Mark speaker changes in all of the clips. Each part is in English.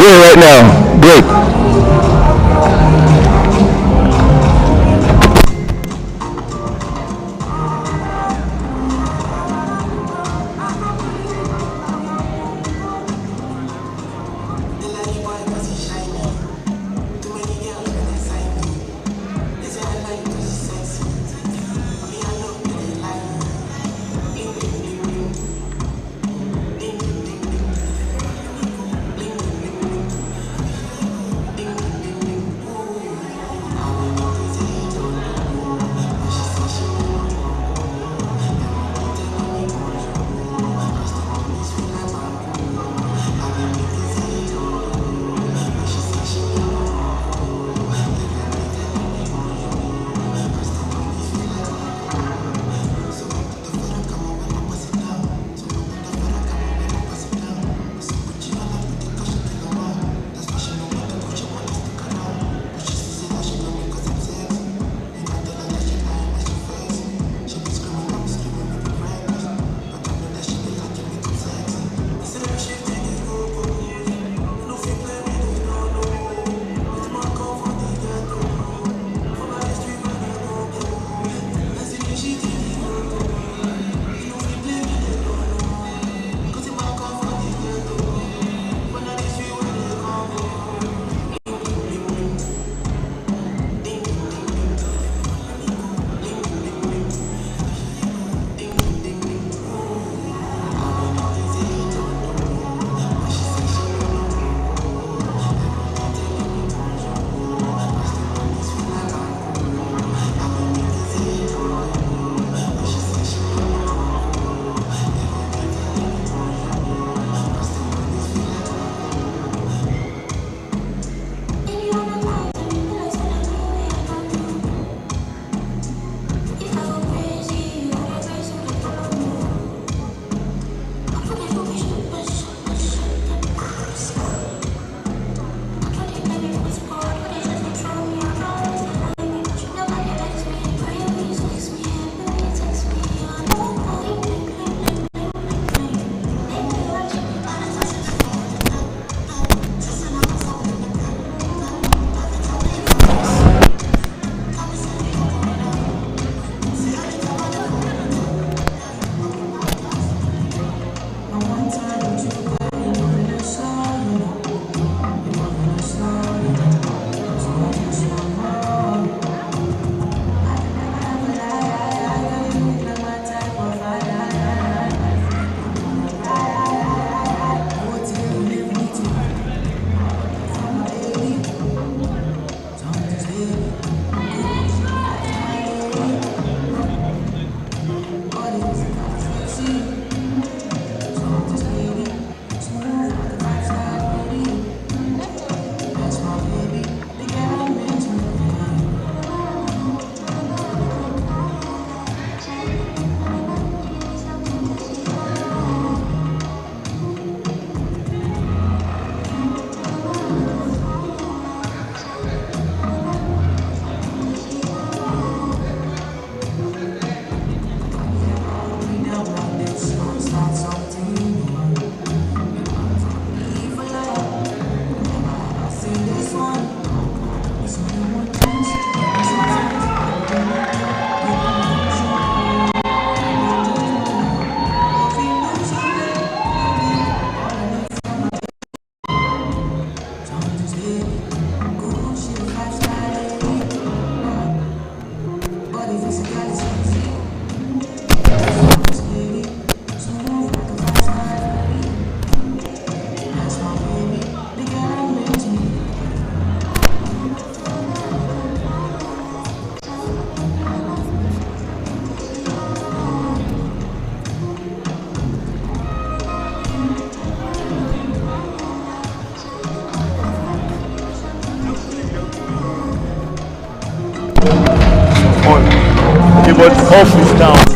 Speaker 1: away right now. Great.
Speaker 2: But off is down.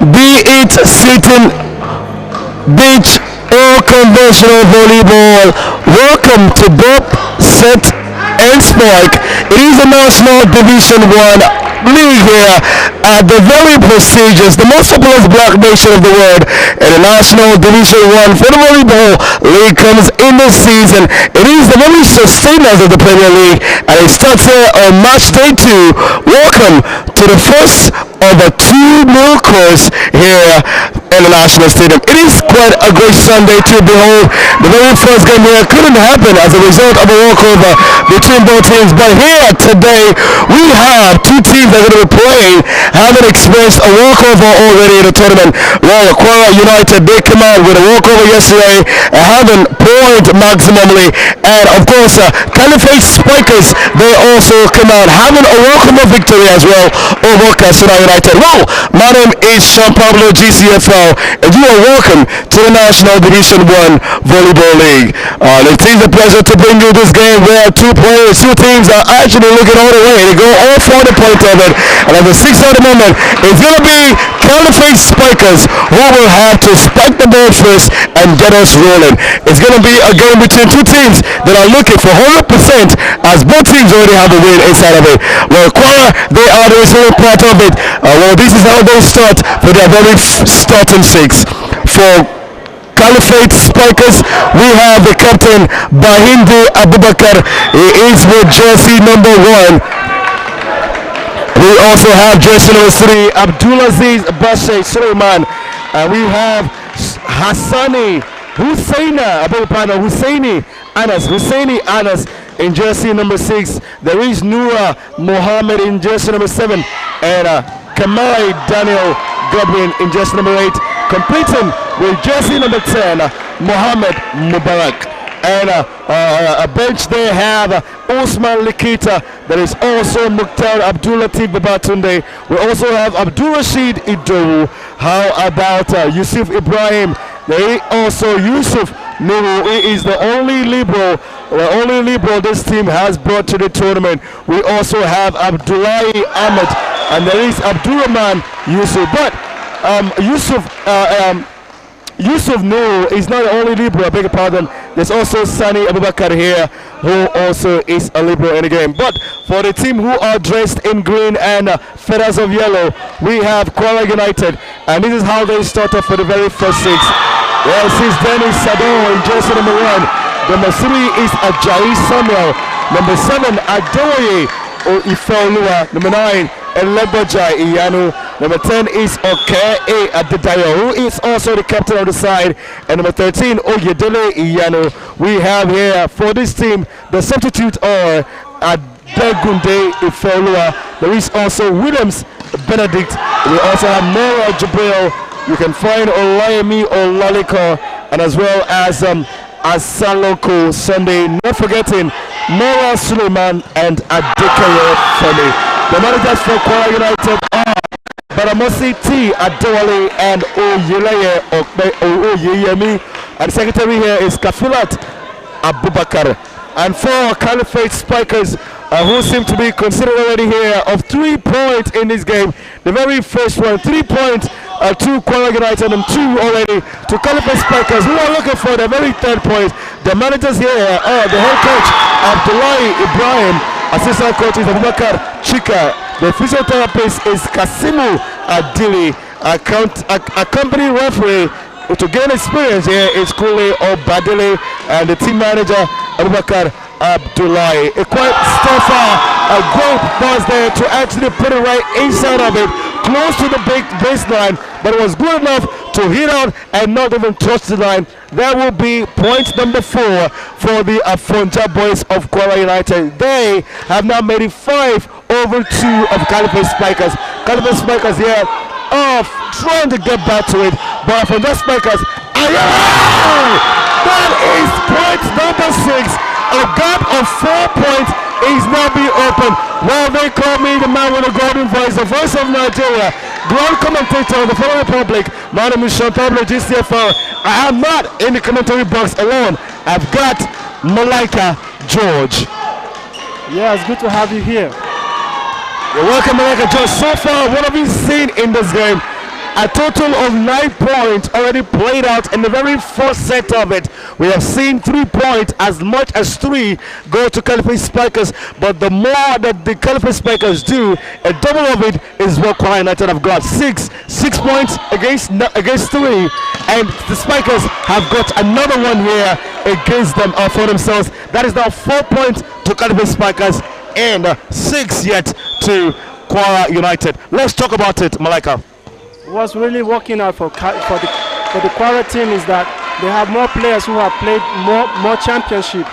Speaker 1: Be it sitting, beach, or conventional volleyball, welcome to Bob, Set, and Spike. It is the National Division 1 League here at the very prestigious, the most populous black nation of the world, and the National Division 1 for the Volleyball League comes in this season. It is the very sustainers of the Premier League, and it starts here on match day 2. Welcome to the first of a 2-meal course here in the National Stadium. It is quite a great Sunday to behold. The very first game here couldn't happen as a result of a walkover between both teams, but here today we have two teams that are going to be playing, having experienced a walkover already in the tournament. Well, Kwara United, they came out with a walkover yesterday, having point maximally, and of course Caliphate Spikers, they also come out having a walkover victory as well over Kasura United. Well, my name is Sean Pablo, GCFL. now, and you are welcome to the National Division 1 Volleyball League. It is a pleasure to bring you this game where two teams are actually looking all the way. They go all for the point of it. And at the 6th of the moment, it's going to be Caliphate Spikers who will have to spike the ball first and get us rolling. It's going to be a game between two teams that are looking for 100% as both teams already have a win inside of it. Well, Kwara, they are the receiving part of it. This is how they start for their very starting six. For Caliphate Spikers, we have the captain Bahindu Abubakar. He is with jersey number 1. We also have jersey number 3, Abdulaziz Bashe Suleiman. And we have Hassani Husseini Anas in jersey number 6. There is Noura Mohammed in jersey number 7. And Kamai Daniel Godwin in jersey number 8. Completing with jersey number 10, Mohammed Mubarak. And a bench they have Osman Likita. There is also Mukhtar Abdulatif Babatunde. We also have Abdul Rashid Idowu. How about Yusuf Ibrahim? There is also Yusuf Nuru. He is the only liberal this team has brought to the tournament. We also have Abdullahi Ahmed, and there is Abdurrahman Yusuf. But Yusuf Noor is not the only liberal, I beg your pardon. There's also Sani Abubakar here, who also is a liberal in the game. But for the team who are dressed in green and feathers of yellow, we have Kwara United. And this is how they start off for the very first six. Yes, it's Dennis Sado in jersey number 1. Number 3 is Ajayi Samuel. Number 7, Adeoye Ifeoluwa. Number 9, Eleboja Iyanu. Number 10 is Oke Adedayo, who is also the captain of the side. And number 13, Oyedele Iyanu. We have here for this team, the substitute are Adegunde Ifeoluwa. There is also Williams Benedict. We also have Mora Jabril. You can find Olayemi Olaliko, and as well as Asaloko Sunday. Not forgetting Mora Suleiman and Adekeye Femi. The managers for Kwara United are Baramosi T. Adewale and Oyeyemi. And the secretary here is Kafilat Abubakar. And for Caliphate Spikers, who seem to be considered already here of 3 points in this game. The very first one, 3 points to Kwara United and 2 already to Caliphate Spikers, who are looking for the very 3rd point. The managers here are the head coach Abdullahi Ibrahim, assistant coach is Abubakar Chika, the physiotherapist is Kasimu Adili, accompanying referee to gain experience here is Kule Obadile, and the team manager Abubakar Abdullahi. A quite stuffer, a great pass there to actually put it right inside of it, close to the big baseline, but it was good enough to hit out and not even touch the line. That will be point number 4 for the Afonja boys of Kwara United. They have now made it 5 over 2 of Caliphate Spikers. Caliphate Spikers here off, trying to get back to it, but Afonja Spikers, that is point number 6. A gap of 4 points is now being opened. Well, they call me the man with the golden voice, the voice of Nigeria, ground commentator of the Federal Republic. My name is Sean Pablo, GCFR. I am not in the commentary box alone. I've got Malaika George.
Speaker 3: Yeah, it's good to have you here.
Speaker 1: You're welcome, Malaika George. So far, what have you seen in this game? A total of 9 points already played out in the very first set of it. We have seen 3 points, as much as 3 go to Caliphate Spikers, but the more that the Caliphate Spikers do, a double of it is what Kwara United have got. 6 points against 3, and the Spikers have got another one here against them for themselves. That is now 4 points to Caliphate Spikers and 6 yet to Kwara United. Let's talk about it, Malaika.
Speaker 3: What's really working out for the Kwara team is that they have more players who have played more championship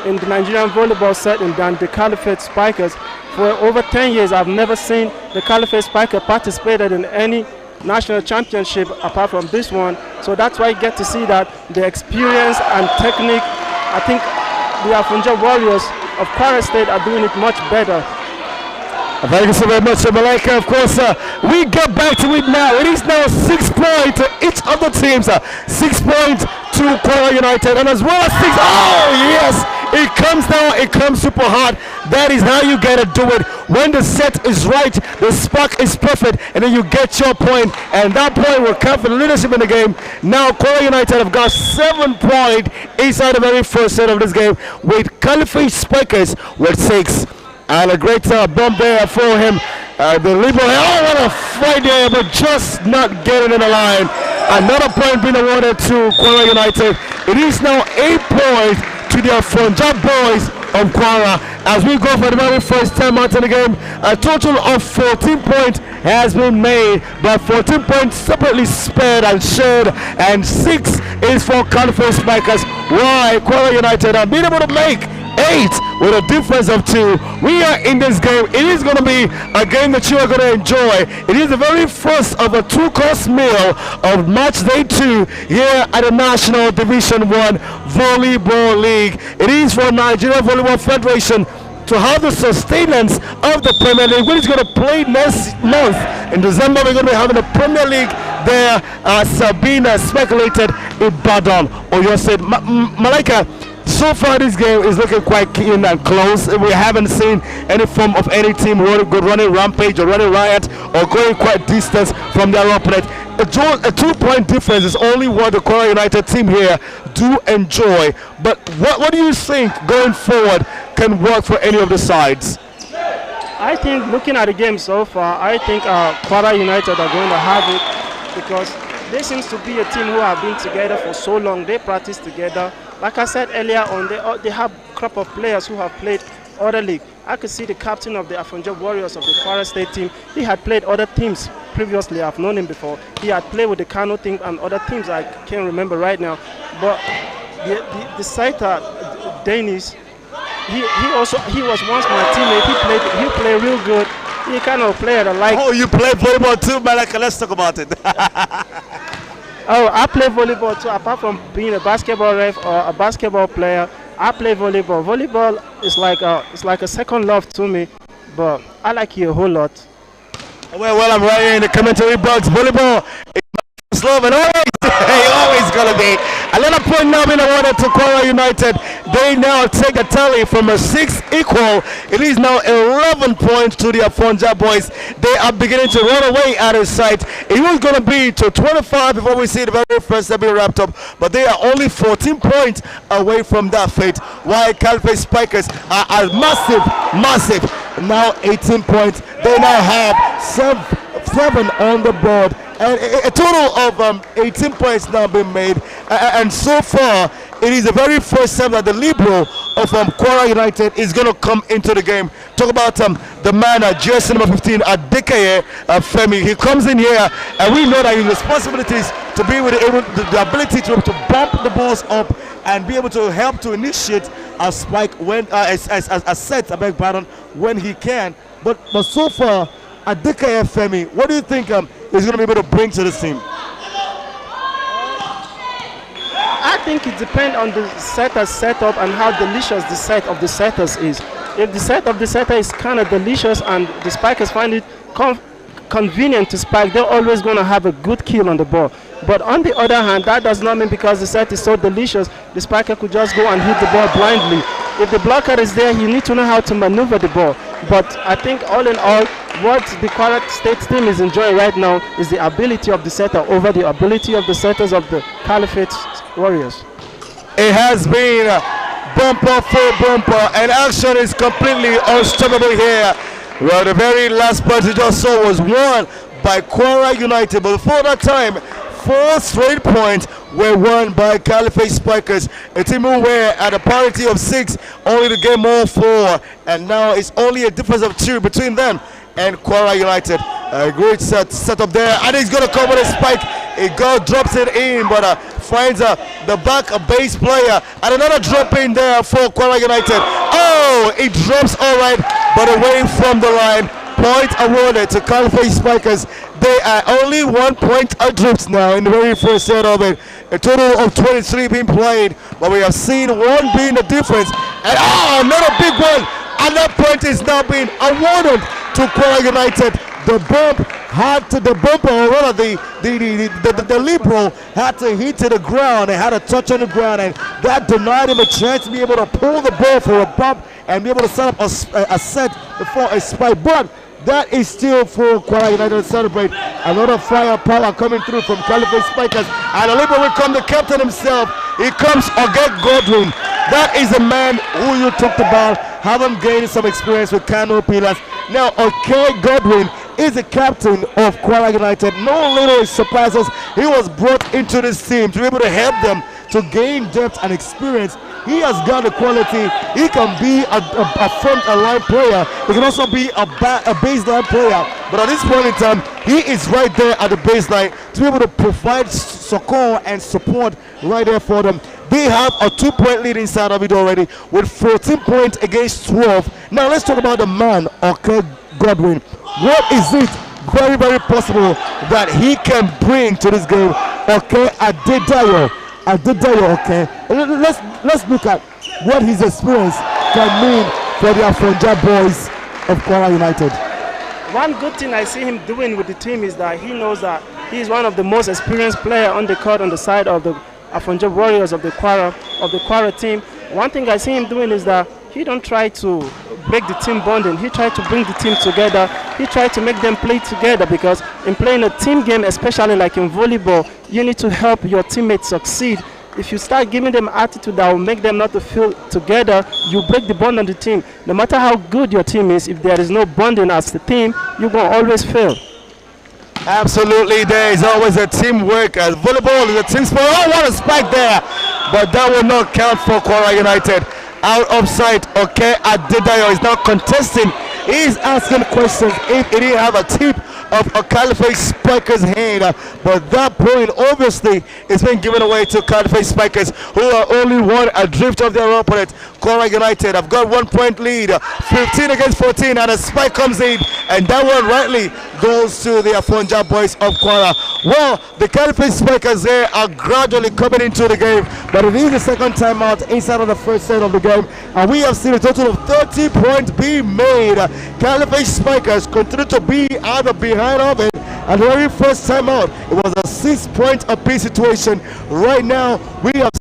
Speaker 3: in the Nigerian volleyball setting than the Caliphate Spikers. For over 10 years, I've never seen the Caliphate Spiker participated in any national championship apart from this one. So that's why you get to see that the experience and technique, I think the Afonja Warriors of Kwara State are doing it much better.
Speaker 1: Thank you so very much, Malika. Of course, we get back to it now. It is now 6 points to each of the teams. 6 points to Kwara United, and as well as 6. Oh yes, it comes down. It comes super hard. That is how you gotta do it. When the set is right, the spark is perfect, and then you get your point, and that point will count for the leadership in the game. Now, Kwara United have got 7 points inside the very first set of this game, with Caliphate Spikers with 6. And a great bump there for him. The Libero, oh, what a fight there, but just not getting in the line. Another point being awarded to Kwara United. It is now 8 points to the Punjab boys of Kwara. As we go for the very first time out in the game, a total of 14 points has been made, but 14 points separately spared and shared, and 6 is for Caliphate Spikers. Why Kwara United have been able to make 8 with a difference of 2. We are in this game. It is going to be a game that you are going to enjoy. It is the very first of a 2-course meal of match day 2 here at the National Division 1 Volleyball League. It is for Nigeria Volleyball Federation to have the sustenance of the Premier League, which is going to play next month. In December, we're going to be having the Premier League there. Sabina speculated Ibadan. Or you said, Malika, so far this game is looking quite keen and close. We haven't seen any form of any team running rampage or running riot or going quite distance from their opponent. A 2-point difference is only what the Kwara United team here do enjoy. But what do you think going forward can work for any of the sides?
Speaker 3: I think looking at the game so far, I think Kwara United are going to have it, because they seems to be a team who have been together for so long. They practice together. Like I said earlier on, they have a crop of players who have played other league. I could see the captain of the Afonja Warriors of the Kwara State team. He had played other teams previously. I've known him before. He had played with the Kano team and other teams I can't remember right now. But the Saita Danish, he was once my teammate. He played real good. He kind of player that like.
Speaker 2: Oh, you play volleyball too, Malika? Let's talk about it.
Speaker 3: Oh, I play volleyball too. Apart from being a basketball ref or a basketball player, I play volleyball. Volleyball is like a second love to me, but I like it a whole lot.
Speaker 1: Well, I'm right here in the commentary box. Volleyball is love, and always gonna be. Another point now being awarded to Kwara United. They now take a tally from a 6 equal. It is now 11 points to the Afonja boys. They are beginning to run away out of sight. It was going to be to 25 before we see the very first set being wrapped up, but they are only 14 points away from that fate. While Caliphate Spikers are massive. Now 18 points. They now have 7 on the board. And a total of 18 points now been made, and so far it is the very first time that the Libero of Kwara United is going to come into the game. Talk about the man at jersey number 15, Adekaye Femi. He comes in here, and we know that his responsibilities to be with the ability to bump the balls up and be able to help to initiate a spike when a set, I beg pardon, when he can. But so far, Adekaye Femi, what do you think is going to be able to bring to this team?
Speaker 3: I think it depends on the setter's setup and how delicious the set of the setters is. If the set of the setter is kind of delicious and the spikers find it convenient to spike, they're always going to have a good kill on the ball. But on the other hand, that does not mean because the set is so delicious, the spiker could just go and hit the ball blindly. If the blocker is there, you need to know how to maneuver the ball. But I think all in all, what the Kwara State team is enjoying right now is the ability of the setter over the ability of the setters of the Caliphate Warriors.
Speaker 1: It has been bumper for bumper, and action is completely unstoppable here. Well, the very last part you just saw was won by Kwara United, but before that time, 4 straight points were won by Caliphate Spikers, a team who were at a parity of 6, only to get more 4, and now it's only a difference of 2 between them and Kwara United. A great set up there, and he's going to come with a spike. A girl drops it in, but finds the back base player, and another drop in there for Kwara United. Oh, it drops all right, but away from the line. Point awarded to Caliphate Spikers. They are only 1 point adrift now in the very first set of it. A total of 23 being played, but we have seen 1 being the difference. And another big one. And that point is now being awarded to Kwara United. The bumper, or rather the liberal had to hit to the ground and had a touch on the ground, and that denied him a chance to be able to pull the ball for a bump and be able to set up a set for a spike. But that is still for Kwara United to celebrate. A lot of firepower coming through from Caliphate Spikers. And the liberal will come, the captain himself. He comes, Oget Godwin. That is a man who you talked about, having gained some experience with Kano Pillars. Now, Oget Godwin is the captain of Kwara United. No little surprises. He was brought into this team to be able to help them to gain depth and experience. He has got the quality. He can be a front line player. He can also be a baseline player. But at this point in time, he is right there at the baseline to be able to provide succor and support right there for them. They have a 2-point lead inside of it already with 14 points against 12. Now let's talk about the man, Oget Godwin. What is it very, very possible that he can bring to this game? Okay, Adedayo, okay. Let's look at what his experience can mean for the Afonja boys of Kwara United.
Speaker 3: One good thing I see him doing with the team is that he knows that he's one of the most experienced players on the court on the side of the Afonja Warriors of the Kwara team. One thing I see him doing is that he don't try to break the team bonding. He tried to bring the team together. He tried to make them play together, because in playing a team game, especially like in volleyball, you need to help your teammates succeed. If you start giving them attitude that will make them not to feel together, you break the bond on the team. No matter how good your team is, if there is no bonding as the team, you're going to always fail.
Speaker 1: Absolutely, there is always a teamwork. Volleyball is a team sport. Oh, what a spike there! But that will not count for Kwara United. Out of sight, okay, Adedayo is now contesting. He is asking questions if he didn't have a tip of a Caliphate Spikers hand, but that point obviously is being given away to Caliphate Spikers, who are only one adrift of their opponent. Kwara United have got 1 point lead, 15 against 14, and a spike comes in, and that one rightly goes to the Afonja boys of Kwara. Well, the Caliphate Spikers there are gradually coming into the game, but it is the second time out inside of the first set of the game, and we have seen a total of 30 points being made. Caliphate Spikers continue to be either behind of it, and the very first time out, it was a 6-point apiece situation. Right now, we have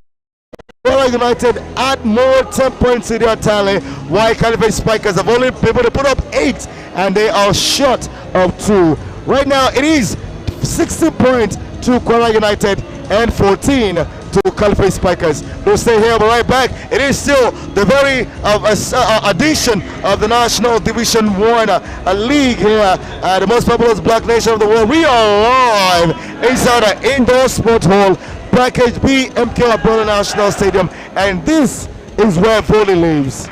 Speaker 1: Kwara United add more 10 points in their tally, while Caliphate Spikers have only been able to put up 8, and they are short of 2. Right now, it is 16 points to Kwara United and 14 to Caliphate Spikers. We'll stay here, we'll be right back. It is still the very edition of the National Division 1 league here, the most populous black nation of the world. We are live inside the indoor sports hall, Package B, MK Abroad National Stadium, and this is where volley lives.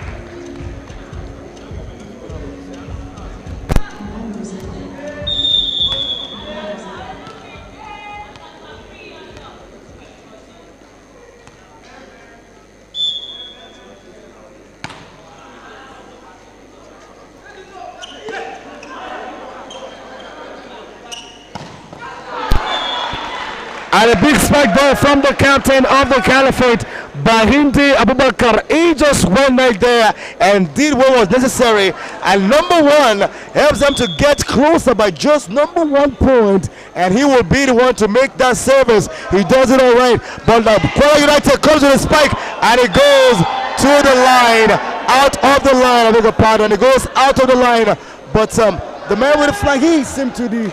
Speaker 1: And a big spike ball from the captain of the Caliphate, Bahindi Abubakar. He just went right there and did what was necessary. And number one helps them to get closer by just number 1 point. And he will be the one to make that service. He does it all right. But Kwara United comes with a spike and it goes to the line, out of the line. I beg your pardon. It goes out of the line. But the man with the flag, he seemed to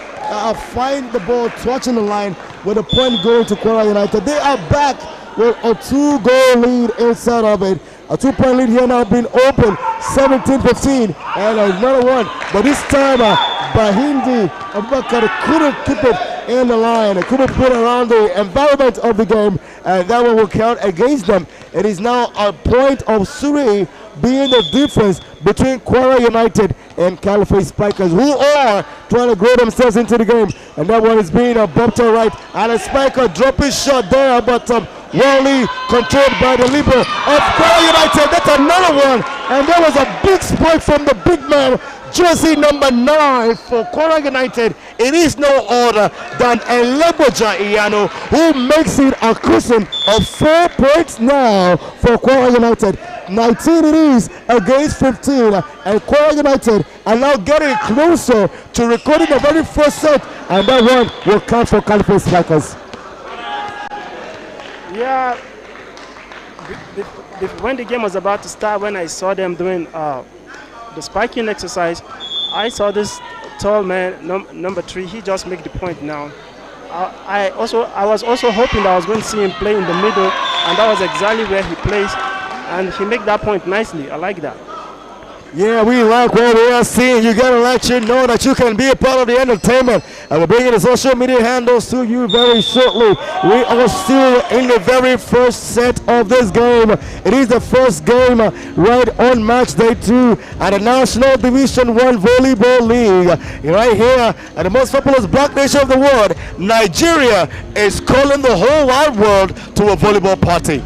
Speaker 1: find the ball touching the line with a point going to Kwara United. They are back with a 2-goal lead inside of it. A 2-point lead here now being open, 17-15, and another one. But this time, Bahindi Abubakar couldn't keep it in the line. Couldn't put around the environment of the game, and that one will count against them. It is now a point of 3 being the difference between Kwara United and Caliphate Spikers, who are trying to grow themselves into the game. And that one is being bumped to right, and a Spiker drop his shot there, but Wally controlled by the liberal of Kwara United. That's another one, and there was a big spike from the big man, jersey number 9 for Kwara United. It is no other than Eleboja Iyano, who makes it a cushion of 4 points now for Kwara United.
Speaker 4: 19 it is against 15. And Kwara United are now getting closer to recording the very first set. And that one will count for Caliphate Strikers.
Speaker 3: Yeah, when the game was about to start, when I saw them doing the spiking exercise, I saw this tall man, number 3. He just made the point now. I was also hoping that I was going to see him play in the middle, and that was exactly where he plays, and he made that point nicely. I like that.
Speaker 4: Yeah, we like what we are seeing. You gotta let you know that you can be a part of the entertainment. And we're bringing the social media handles to you very shortly. We are still in the very first set of this game. It is the first game right on match day 2 at the National Division 1 Volleyball League. Right here at the most populous black nation of the world, Nigeria is calling the whole wide world to a volleyball party.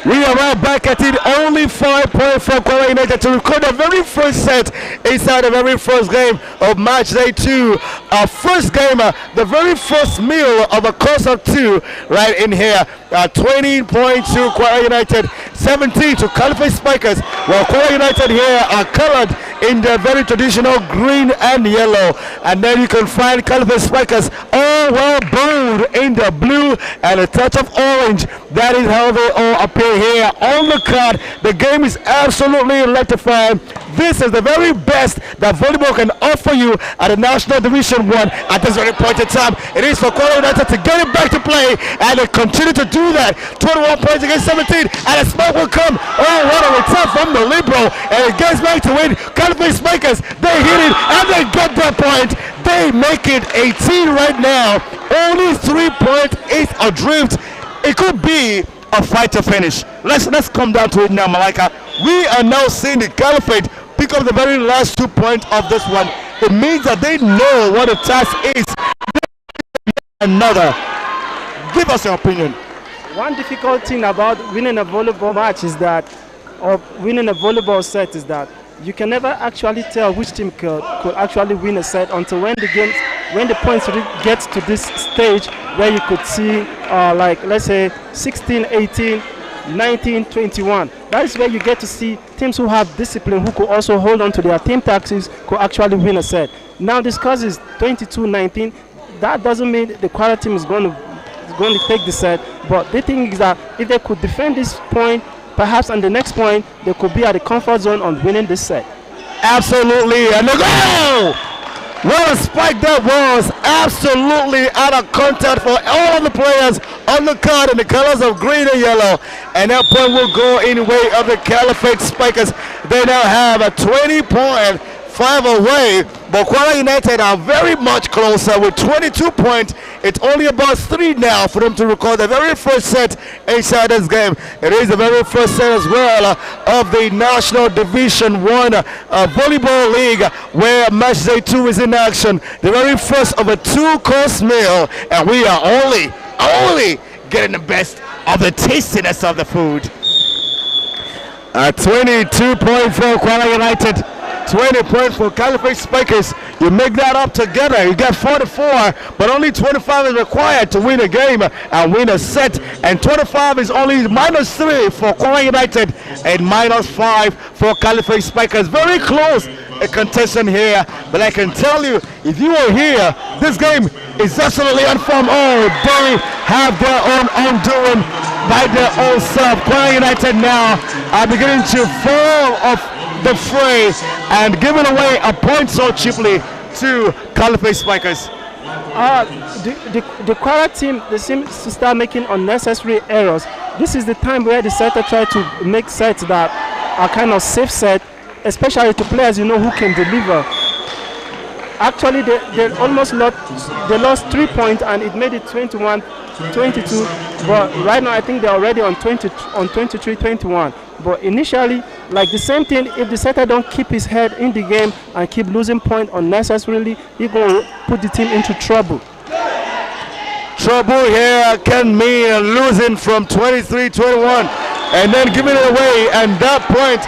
Speaker 4: We are right back at it. Only 5 points for Kwara United to record the very first set inside the very first game of match day 2. Our first game, the very first meal of a course of 2 right in here. 20 points to Kwara United, 17 to Caliphate Spikers. While Kwara United here are colored in the very traditional green and yellow. And then you can find Caliphate Spikers all well bold in the blue and a touch of orange. That is how they all appear here on the card. The game is absolutely electrifying. This is the very best that volleyball can offer you at the National Division 1 at this very point in time. It is for Kwara United to get it back to play, and they continue to do that. 21 points against 17, and a smoke will come. Oh, what a return from the Libero, and it gets back to win. Caliphate Spikers, they hit it, and they get that point. They make it 18 right now. Only 3 points is adrift. It could be a fight to finish. Let's come down to it now, Malika. We are now seeing the Caliphate pick up the very last 2 points of this one. It means that they know what the task is. Another. Give us your opinion.
Speaker 3: One difficult thing about winning a volleyball match is that, or winning a volleyball set, is that you can never actually tell which team could actually win a set until when the points gets to this stage where you could see like, let's say 16, 18, 19, 21. That is where you get to see teams who have discipline, who could also hold on to their team tactics, could actually win a set. Now this cause is 22-19. That doesn't mean the Kwara team is going to take the set, but the thing is that if they could defend this point, perhaps on the next point they could be at the comfort zone on winning this set.
Speaker 4: Absolutely, and the goal! What a spike that was! Absolutely out of contact for all of the players on the card in the colors of green and yellow, and that point will go in way of the Caliphate Spikers. They now have a 20-point 5 away, but Kwara United are very much closer with 22 points. It's only about 3 now for them to record the very first set inside this game. It is the very first set as well of the National Division 1 Volleyball League, where match day 2 is in action. The very first of a 2-course meal, and we are only getting the best of the tastiness of the food. 22 points for Kwara United. 20 points for Caliphate Spikers. You make that up together, you get 44, but only 25 is required to win a game and win a set, and 25 is only -3 for Kwara United and -5 for Caliphate Spikers. Very close a contestant here, but I can tell you, if you were here, this game is absolutely unformed. Oh, they have their own undoing by their own self. Kwara United now are beginning to fall off the fray and giving away a point so cheaply to Caliphate Spikers.
Speaker 3: The Kwara team, they seem to start making unnecessary errors. This is the time where the setter try to make sets that are kind of safe set, especially to players who can deliver. Actually, they almost lost. They lost 3 points, and it made it 21-22. But right now, I think they're already on 23-21. But initially, like the same thing, if the setter don't keep his head in the game and keep losing points unnecessarily, he gonna put the team into trouble.
Speaker 4: Trouble here can mean losing from 23-21 and then giving it away, and that point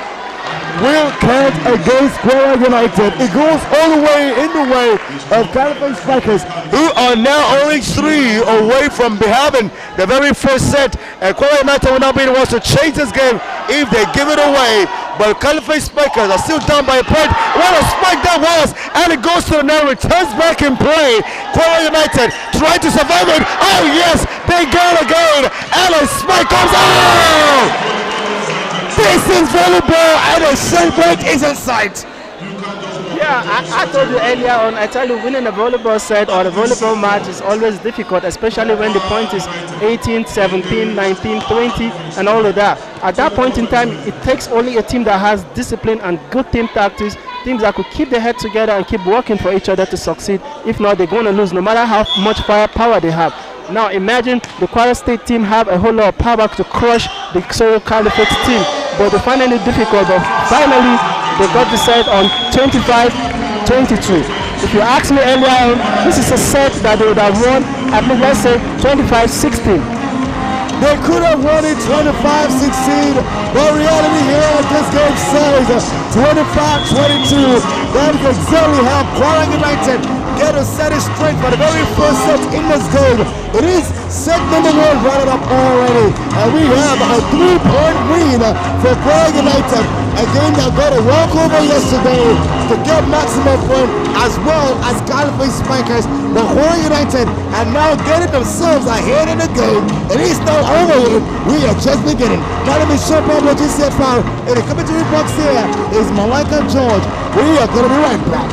Speaker 4: will count against Kwara United. It goes all the way in the way of Caliphate Strikers, who are now only 3 away from having the very first set. And Kwara United will not be the ones to change this game if they give it away. But Caliphate Strikers are still down by a point. What a spike that was! And it goes to the net, returns back in play. Kwara United trying to survive it. Oh yes, they go again, and a spike comes out. This is volleyball, and a shot break is in sight.
Speaker 3: Yeah, I told you earlier on, I tell you, winning a volleyball set or a volleyball match is always difficult, especially when the point is 18, 17, 19, 20, and all of that. At that point in time, it takes only a team that has discipline and good team tactics, teams that could keep their head together and keep working for each other to succeed. If not, they're going to lose no matter how much firepower they have. Now imagine the Kwara State team have a whole lot of power to crush the Sokoto Caliphate team, but they find it difficult. But finally, they got the set on 25-22. If you ask me earlier on, this is a set that they would have won at least, let's say, 25-16.
Speaker 4: They could have won it 25-16, but reality here at this game says 25-22. That is exactly how Kwara United get a set it straight for the very first set in this game. It is set number 1 running up already, and we have a 3-point win for Kwara United. Again, they got a walkover yesterday to get maximum point, as well as Caliphate Strikers. But Kwara United are now getting themselves ahead in the game. It is not over yet. We are just beginning. My name is Shepard, what you said, Farrell. In the commentary box here is Malika George. We are going to be right back.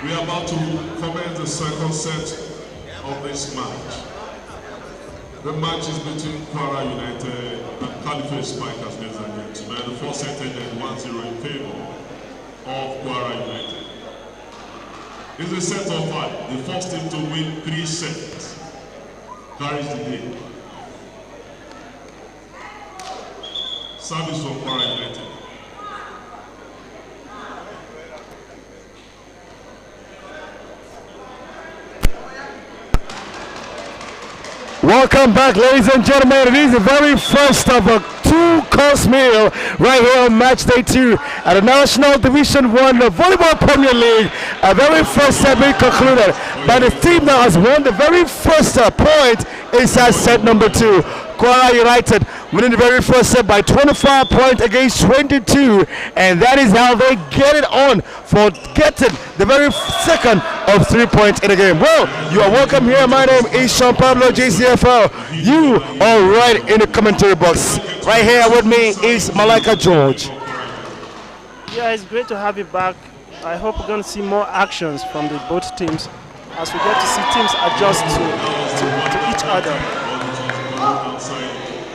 Speaker 5: We are about to commence the second set of this match. The match is between Kwara United and Caliphate Strikers, ladies and gentlemen. The first set ended 1-0 in favor of Kwara United. It's a set of 5. The first team to win 3 sets carries the day. Service for Kwara United.
Speaker 4: Welcome back, ladies and gentlemen. It is the very first of a 2-course meal right here on match day 2 at the National Division 1 Volleyball Premier League. A very first set being concluded by the team that has won the very first point inside set number 2. Kwara United winning the very first set by 25 points against 22, and that is how they get it on for getting the very second of 3 points in the game. Well, you are welcome here. My name is Sean Pablo, JCFL. You are right in the commentary box. Right here with me is Malika George.
Speaker 3: Yeah, it's great to have you back. I hope we're going to see more actions from the both teams as we get to see teams adjust to each other.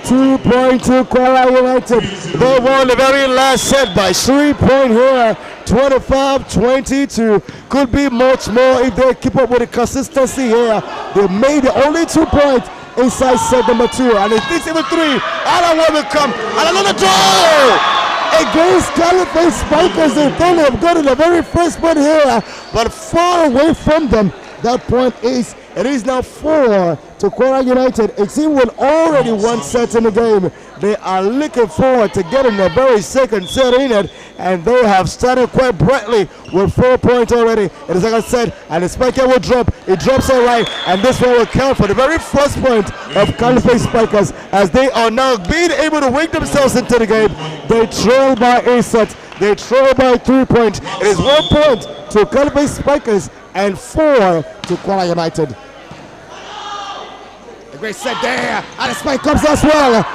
Speaker 4: 2 point to Kwara United. They won the very last set by 3 points here, 25-22. Could be much more if they keep up with the consistency here. They made only 2 points inside set number 2, and if this even 3, another one will come, and another draw against Caliphate Spikers. They thought they have gotten the very first point here, but far away from them. That point is, it is now 4 to Kwara United. A team with already 1 set in the game. They are looking forward to getting the very second set in it, and they have started quite brightly with 4 points already in the second set, and the spiker will drop. It drops all right, and this one will count for the very first point of Caliphate Spikers as they are now being able to wake themselves into the game. They trail by a set. They trail by 3 points. It is 1 point to Caliphate Spikers and 4 to Kwara United. A great set there, and the spike comes as well.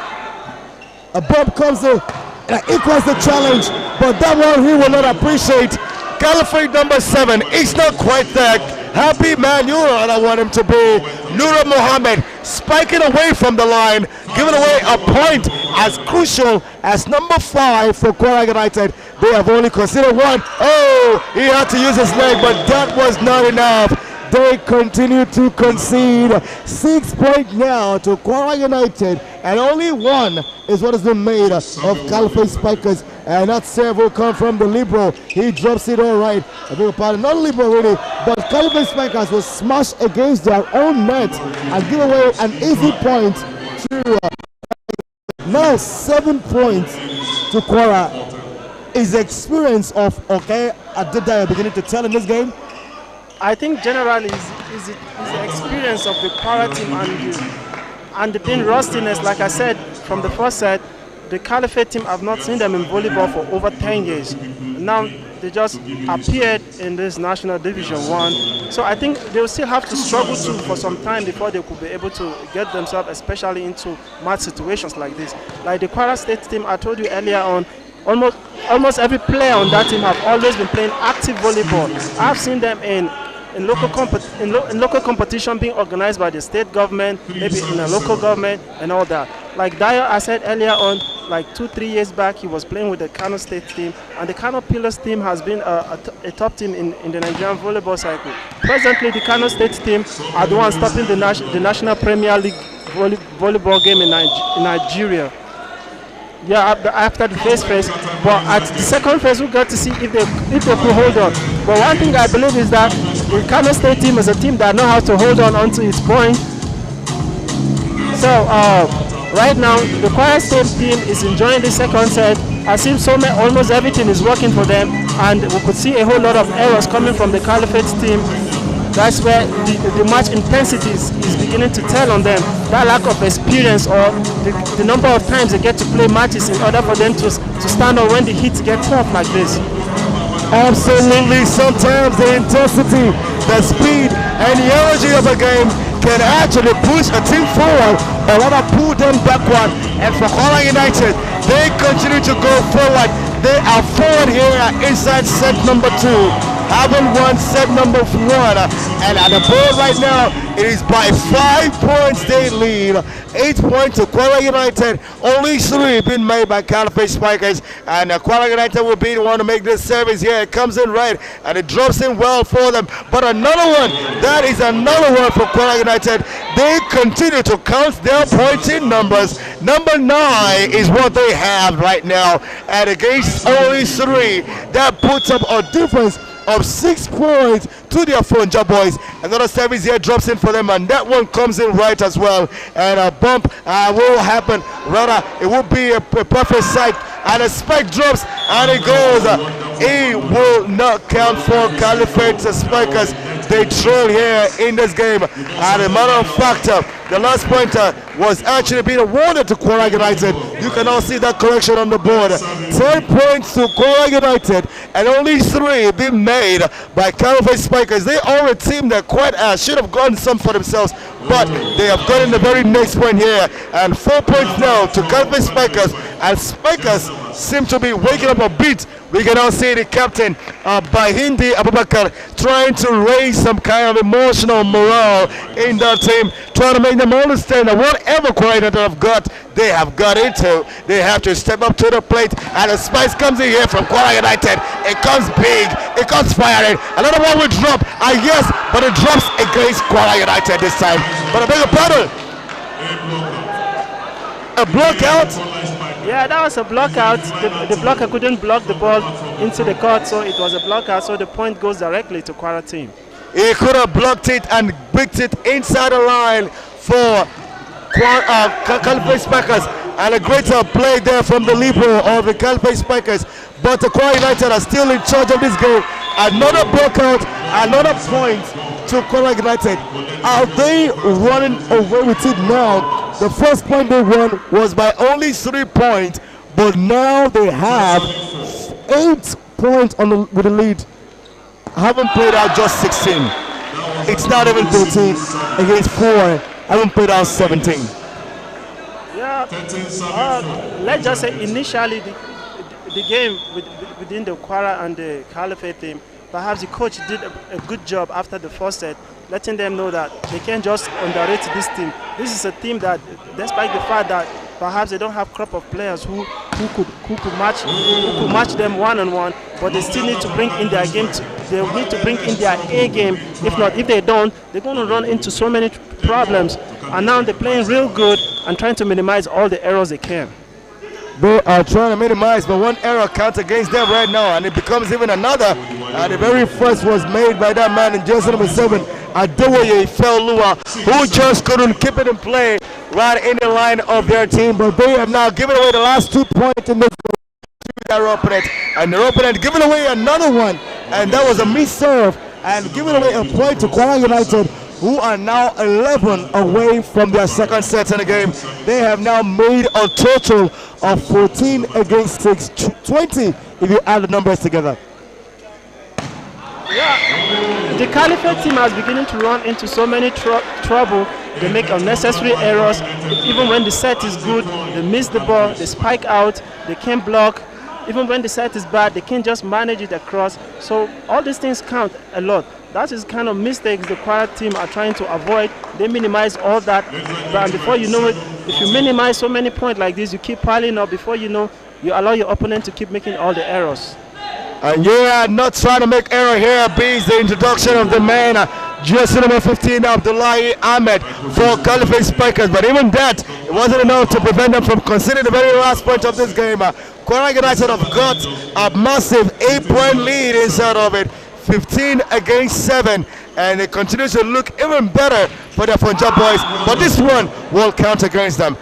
Speaker 4: A bump comes in, and it equals the challenge, but that one he will not appreciate. Caliphate number 7 is not quite that happy man I want him to be. Nura Mohammed spiking away from the line, giving away a point as crucial as number 5 for Kwara United. They have only considered 1. Oh, he had to use his leg, but that was not enough. They continue to concede. 6 points now to Kwara United, and only 1 is what has been made of Caliphate Spikers, and that serve will come from the Libero. He drops it all right. I beg your pardon, not Libero really, but Caliphate Spikers will smash against their own net and give away an easy point to now 7 points to Kwara. Is the experience of Adedaya beginning to tell in this game?
Speaker 3: I think generally is the experience of the Kwara team and the being rustiness. Like I said from the first set, the Caliphate team, I've not seen them in volleyball for over 10 years. Now they just appeared in this National Division 1. So I think they will still have to struggle for some time before they could be able to get themselves especially into match situations like this. Like the Kwara State team, I told you earlier on, almost every player on that team have always been playing active volleyball. I've seen them in local competition being organized by the state government, maybe in a local government and all that. Like Dio, I said earlier on, like 2-3 years back, he was playing with the Kano State team, and the Kano Pillars team has been a top team in the Nigerian volleyball cycle. Presently, the Kano State team are the ones stopping the National Premier League volleyball game in Nigeria. Yeah, after the first phase, but at the second phase we got to see if they could hold on. But one thing I believe is that the Kano State team is a team that knows how to hold on onto its point. So right now the Kwara State team is enjoying the second set. I see almost everything is working for them, and we could see a whole lot of errors coming from the Caliphate team. That's where the match intensity is beginning to tell on them. That lack of experience, or the number of times they get to play matches in order for them to stand on when the heat get tough like this.
Speaker 4: Absolutely. Sometimes the intensity, the speed, and the energy of a game can actually push a team forward or rather pull them backward. And for Kwara United, they continue to go forward. They are forward here inside set number 2. haven't won set number 1. And at the board right now, it is by 5 points they lead. 8 points to Kwara United. Only 3 been made by Caliphate Spikers. And Kwara United will be the one to make this service here. It comes in right and it drops in well for them. But another one, that is another one for Kwara United. They continue to count their points in numbers. Number 9 is what they have right now. And against only 3, that puts up a difference of 6 points to their Fonja boys. Another service here drops in for them, and that one comes in right as well. And a bump will happen. Rather, it will be a perfect sight. And a spike drops, and it goes. It will not count for Caliphate Spikers. They trail here in this game. And a matter of fact, the last pointer was actually being awarded to Kwara United. You can all see that correction on the board. 10 points to Kwara United, and only 3 being made by Caliphate Spikers. They are a team that quite should have gotten some for themselves, but they have gotten the very next point here. And 4 points now to Caliphate Spikers, and Spikers seem to be waking up a bit. We can now see the captain, Bahindi Abubakar, trying to raise some kind of emotional morale in that team, trying to make them understand that whatever quality they have got into, they have to step up to the plate. And the spice comes in here from Kwara United. It comes big, it comes firing. Another one will drop, yes, but it drops against Kwara United this time. But a bigger paddle. A block out.
Speaker 3: Yeah, that was a block out. The blocker couldn't block the ball into the court, so it was a block out. So the point goes directly to Kwara team.
Speaker 4: He could have blocked it and bricked it inside the line for Caliphate Spikers. And a greater play there from the libero of the Caliphate Spikers. But the Kwara United are still in charge of this game. Another block out, another point to Kwara United. Are they running away with it now? The first point they won was by only 3 points, but now they have 8 points with the lead. Haven't played out just 16. It's not even 13 against 4. Haven't played out 17.
Speaker 3: Yeah, let's just say initially the game within the Kwara and the Caliphate team, perhaps the coach did a good job after the first set, letting them know that they can't just underrate this team. This is a team that, despite the fact that perhaps they don't have crop of players who could match them one-on-one, but they still need to bring in their game. They need to bring in their A game. If they don't, they're going to run into so many problems. And now they're playing real good and trying to minimize all the errors they can.
Speaker 4: They are trying to minimize, but one error counts against them right now, and it becomes even another. The very first was made by that man in jersey number 7, Adewoye Felua, who just couldn't keep it in play right in the line of their team. But they have now given away the last 2 points in this game to their opponent, and their opponent giving away another one, and that was a miss-serve, and giving away a point to Kwara United, who are now 11 away from their second set in the game. They have now made a total of 14 against 6, 20 if you add the numbers together.
Speaker 3: Yeah, the Caliphate team is beginning to run into so many trouble. They make unnecessary errors. Even when the set is good, they miss the ball, they spike out, they can't block. Even when the set is bad, they can't just manage it across. So all these things count a lot. That is kind of mistakes the Kwara team are trying to avoid. They minimize all that. But before you know it, if you minimize so many points like this, you keep piling up. Before you know, you allow your opponent to keep making all the errors.
Speaker 4: And yeah, not trying to make error here beats the introduction of the man, jersey number 15, Abdullahi Ahmed for Caliphate Spikers. But even that, it wasn't enough to prevent them from conceding the very last point of this game. Kwara United have got a massive 8-point lead inside of it. 15 against 7, and it continues to look even better for the Punjab boys, but this one will count against them.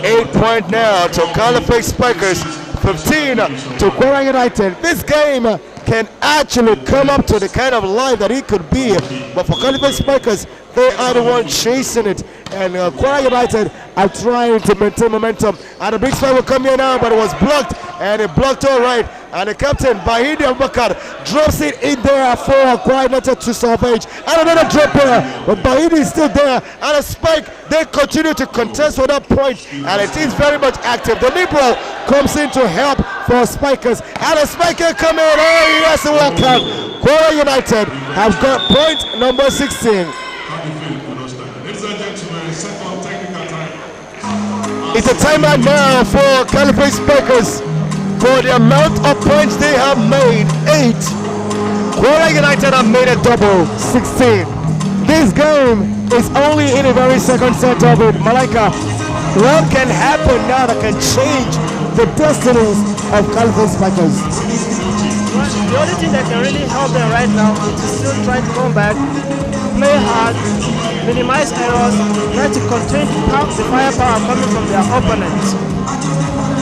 Speaker 4: 8 points now to Caliphate Spikers, 15 to Kwara United. This game can actually come up to the kind of life that it could be, but for Caliphate Spikers, they are the ones chasing it, and Kwara United are trying to maintain momentum. And the big spike will come here now, but it was blocked, and it blocked all right. And the captain, Bahidi Abubakar, drops it in there for Kwara United to salvage. And another drop here, but Bahidi is still there. And a spike, they continue to contest for that point, and it is very much active. The liberal comes in to help for spikers, and a spiker coming in. Oh, yes, welcome. Kwara United have got point number 16.
Speaker 5: Ladies and gentlemen, second technical time.
Speaker 4: It's a timeout now for Caliphate Spikers for the amount of points they have made, 8. Kwara United have made a double, 16. This game is only in the very second set of it. Malaika, what can happen now that can change the destinies of Caliphate Spikers?
Speaker 3: Well, the only thing that can really help them right now is to still try to come back, play hard, minimize errors, try to contain the firepower coming from their opponents.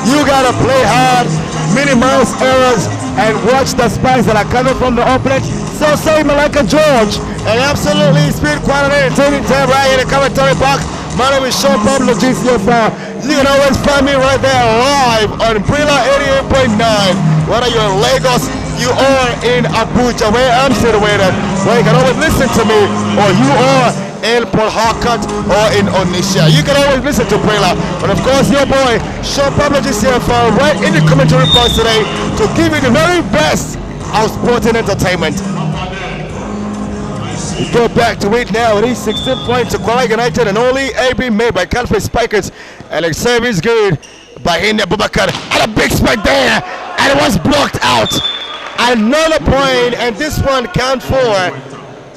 Speaker 4: You gotta play hard, minimize errors, and watch the spikes that are coming from the opponent. So say Malaika George, and absolutely speed quality entertaining time right in the commentary box. My name is Sean Pablo GCFR. You can always find me right there live on Brilla 88.9. Whether you're in Lagos, you are in Abuja, where I'm situated, where you can always listen to me, or you are in Port Harcourt or in Onisha. You can always listen to Brilla. But of course, your boy, Sean Pablo GCFR, right in the commentary box today to give you the very best of sporting entertainment. We go back to it now. It is 16 points to Kwara United and only AB made by Caliphate Spikers. And the service good by Hindi Abubakar. And a big spike there. And it was blocked out. Another point, and this one count for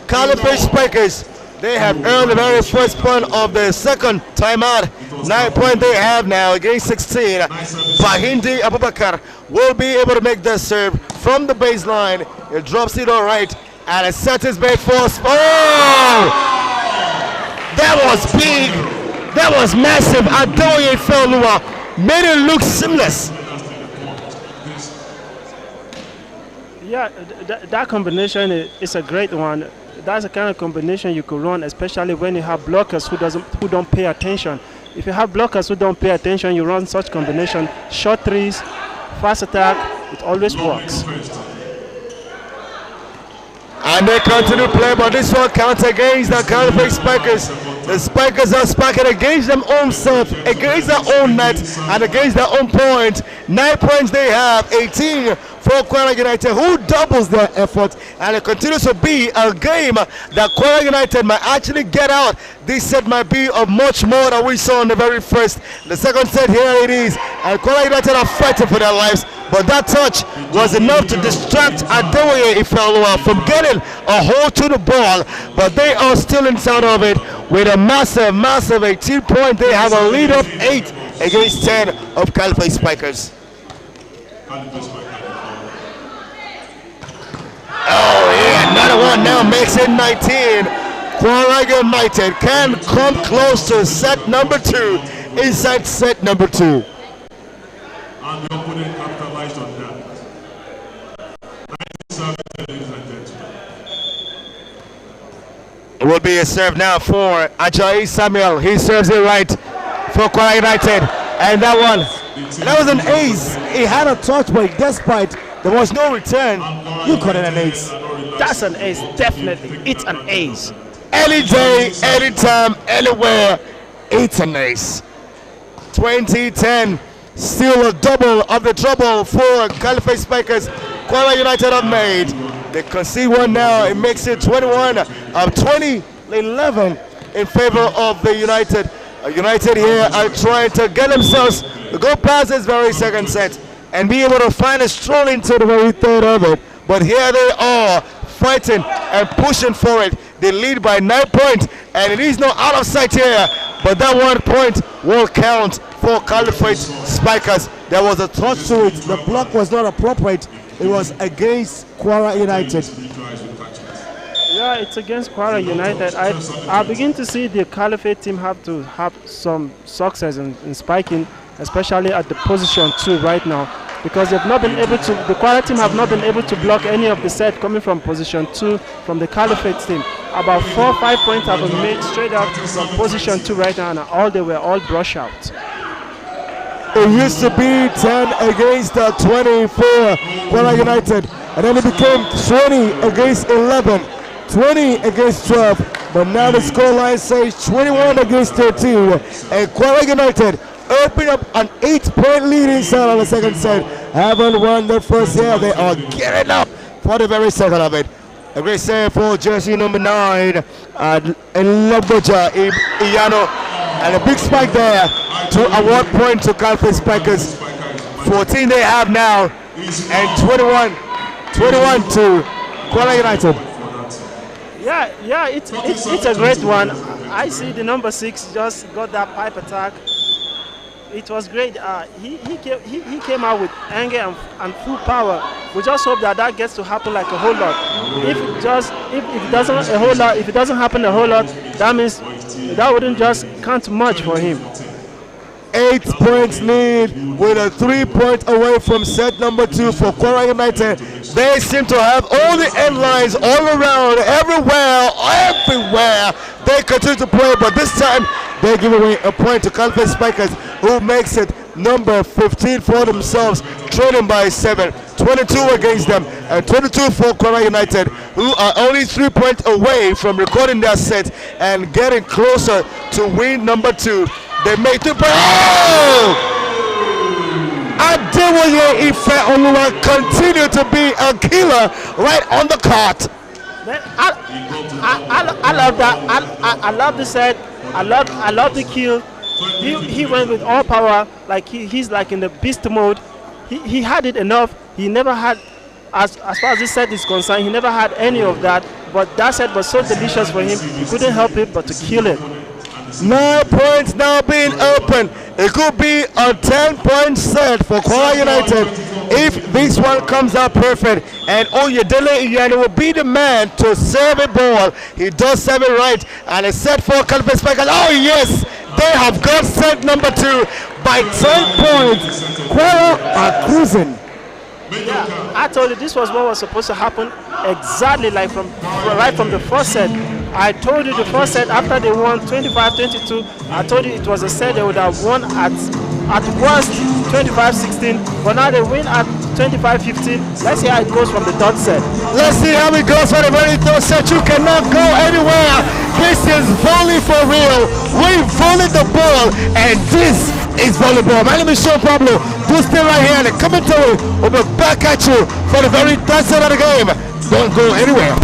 Speaker 4: Caliphate Spikers. They have earned the very first point of the second timeout. 9 points they have now against 16. Bahindi Abubakar will be able to make the serve from the baseline. It drops it all right. And it sets his bait for us. Oh! That was big. That was massive. Adoye Felua made it look seamless.
Speaker 3: Yeah, that combination is a great one. That's the kind of combination you could run, especially when you have blockers who don't pay attention. If you have blockers who don't pay attention, you run such combination. Short threes, fast attack, it always works.
Speaker 4: And they continue to play, but this one counts against the Caliphate Spikers. The Spikers are spiking against their own self, against their own net, and against their own point. 9 points they have, 18 for Kwara United, who doubles their effort, and it continues to be a game that Kwara United might actually get out. This set might be of much more than we saw in the very first. The second set, here it is, and Kwara United are fighting for their lives, but that touch was enough to distract Adeoye Ifeoluwa from getting a hold to the ball, but they are still inside of it with a massive, massive 18 point. They have a lead of 8 against 10 of Caliphate Spikers. Oh yeah, another one now makes it 19. Kwara United can come close to set number 2 inside set number 2.
Speaker 5: And the opponent capitalized on that. 97, ladies and gentlemen.
Speaker 4: It will be a serve now for Ajayi Samuel. He serves it right for Kwara United. And that was an ace. He had a touch, but despite there was no return, you call it an ace.
Speaker 3: That's an ace, definitely. It's an ace.
Speaker 4: Any day, anytime, anywhere, it's an ace. 2010, still a double of the trouble for Caliphate Spikers. Kwara United have made. They concede one now. It makes it 21 of 2011 in favor of the United. United here are trying to get themselves to go past this very second set and be able to find a stroll into the very third of it. But here they are fighting and pushing for it. They lead by 9 points, and it is not out of sight here. But that 1 point will count for Caliphate Spikers. There was a touch to it. The block was not appropriate. It was against Kwara United.
Speaker 3: Yeah, it's against Kwara United. I begin to see the Caliphate team have to have some success in spiking, especially at the position 2 right now. because they've not been able to. The Kwara team have not been able to block any of the set coming from position 2 from the Caliphate team. About 4 or 5 points have been made straight out from position 2 right now, and they were all brush out.
Speaker 4: It used to be 10 against 20 for Kwara United, and then it became 20 against 11, 20 against 12, but now the scoreline says 21 against 13, and Kwara United open up an 8-point lead inside on the second set. Haven't won the first set. They are gearing up for the very second of it. A great save for jersey number 9, Laboja Iyano, and a big spike there to award point to Caliphate Spikers. 14 they have now, and 21 to Kwara United.
Speaker 3: Yeah, it's a great one. I see the number 6 just got that pipe attack. It was great. He came out with anger and full power. We just hope that gets to happen like a whole lot. If it doesn't happen a whole lot, that means that wouldn't just count much for him.
Speaker 4: 8 points lead with a 3-point away from set number 2 for Kwara United. They seem to have all the end lines all around, everywhere. They continue to play, but this time they give away a point to Caliphate Spikers, who makes it number 15 for themselves, trailing by 7. 22 against them, and 22 for Kwara United, who are only 3 points away from recording their set and getting closer to win number 2. They made 2 points. Oh! Adewoye Ife Oluwa continue to be a killer right on the court.
Speaker 3: I love that. I love the set. I love the kill. He went with all power, like he's like in the beast mode. He had it enough. He never had, as far as this set is concerned, he never had any of that. But that set was so delicious for him. He couldn't help it but to kill it.
Speaker 4: 9 points now being open. It could be a 10-point set for Kwara United if this one comes out perfect. And Oyedele Iyane will be the man to serve a ball. He does serve it right. And a set for Caliphate Spikers. Oh yes, they have got set number 2 by 10 points. Kwara are cruising.
Speaker 3: Yeah, I told you this was what was supposed to happen exactly like right from the first set. I told you the first set after they won 25-22, I told you it was a set they would have won at worst 25-16, but now they win at 25-15. Let's see how it goes from the third set.
Speaker 4: Let's see how it goes for the very third set. You cannot go anywhere. This is volley for real. We volley the ball, and this is volleyball. My name is Sean Pablo. Do stay right here. The commentary will be back at you for the very third set of the game. Don't go anywhere.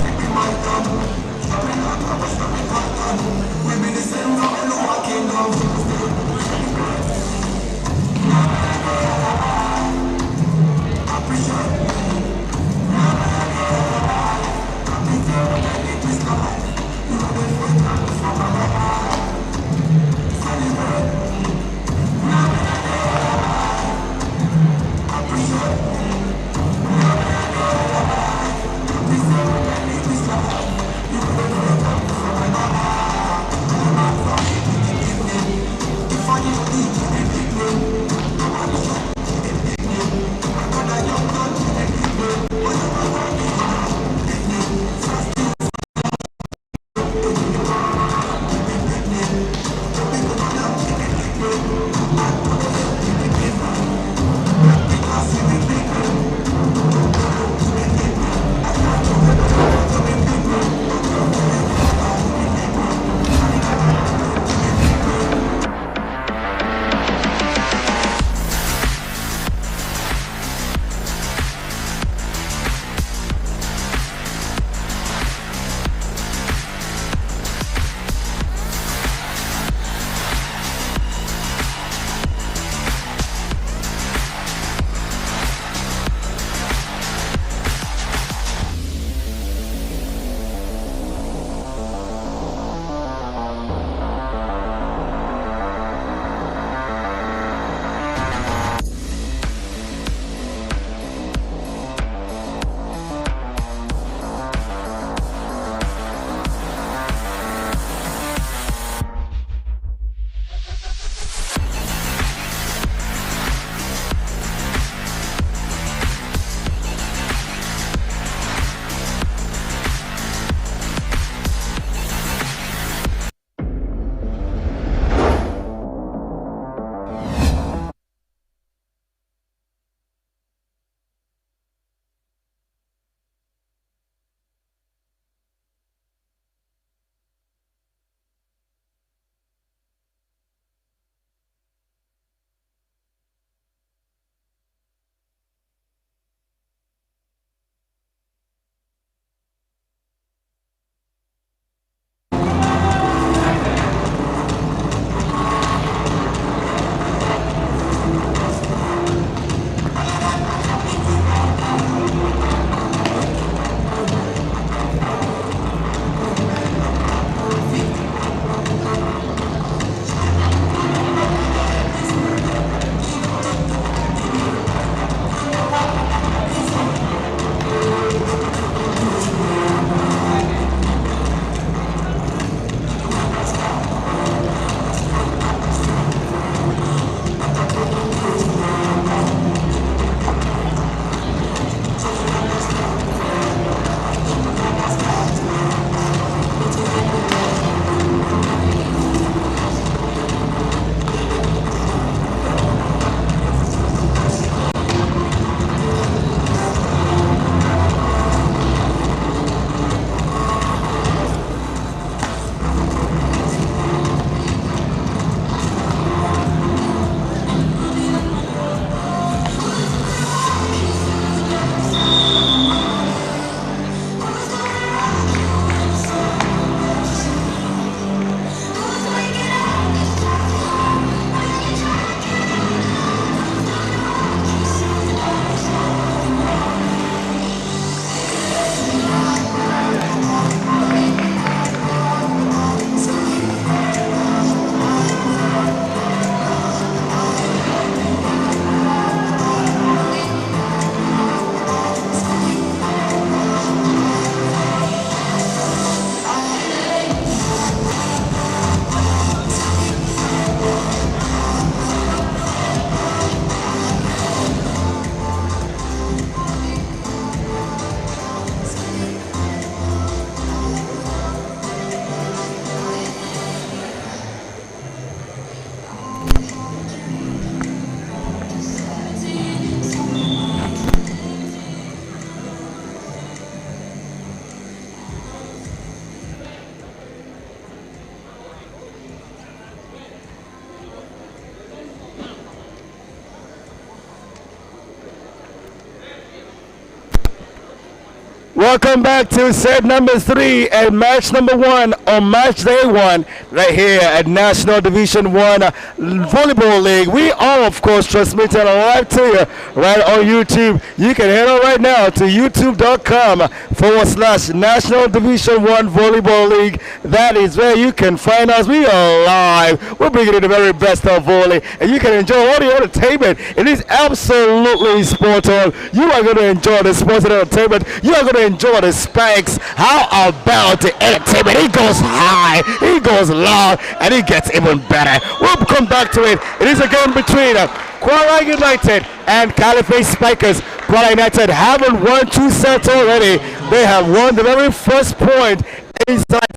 Speaker 4: Welcome back to set number 3 and match number 1 on match day 1 right here at National Division 1 Volleyball League. We are, of course, transmitting live to you right on YouTube. You can head on right now to youtube.com/National Division 1 Volleyball League. That is where you can find us. We are live. We're bringing you the very best of volley, and you can enjoy all the entertainment. It is absolutely sport on. You are going to enjoy the sports and entertainment. You are going to enjoy the spikes. How about the entertainment? He goes high, he goes low, and he gets even better. We'll come back to it. It is a game between Kwara United and Caliphate Spikers. Kwara United haven't won 2 sets already. They have won the very first point inside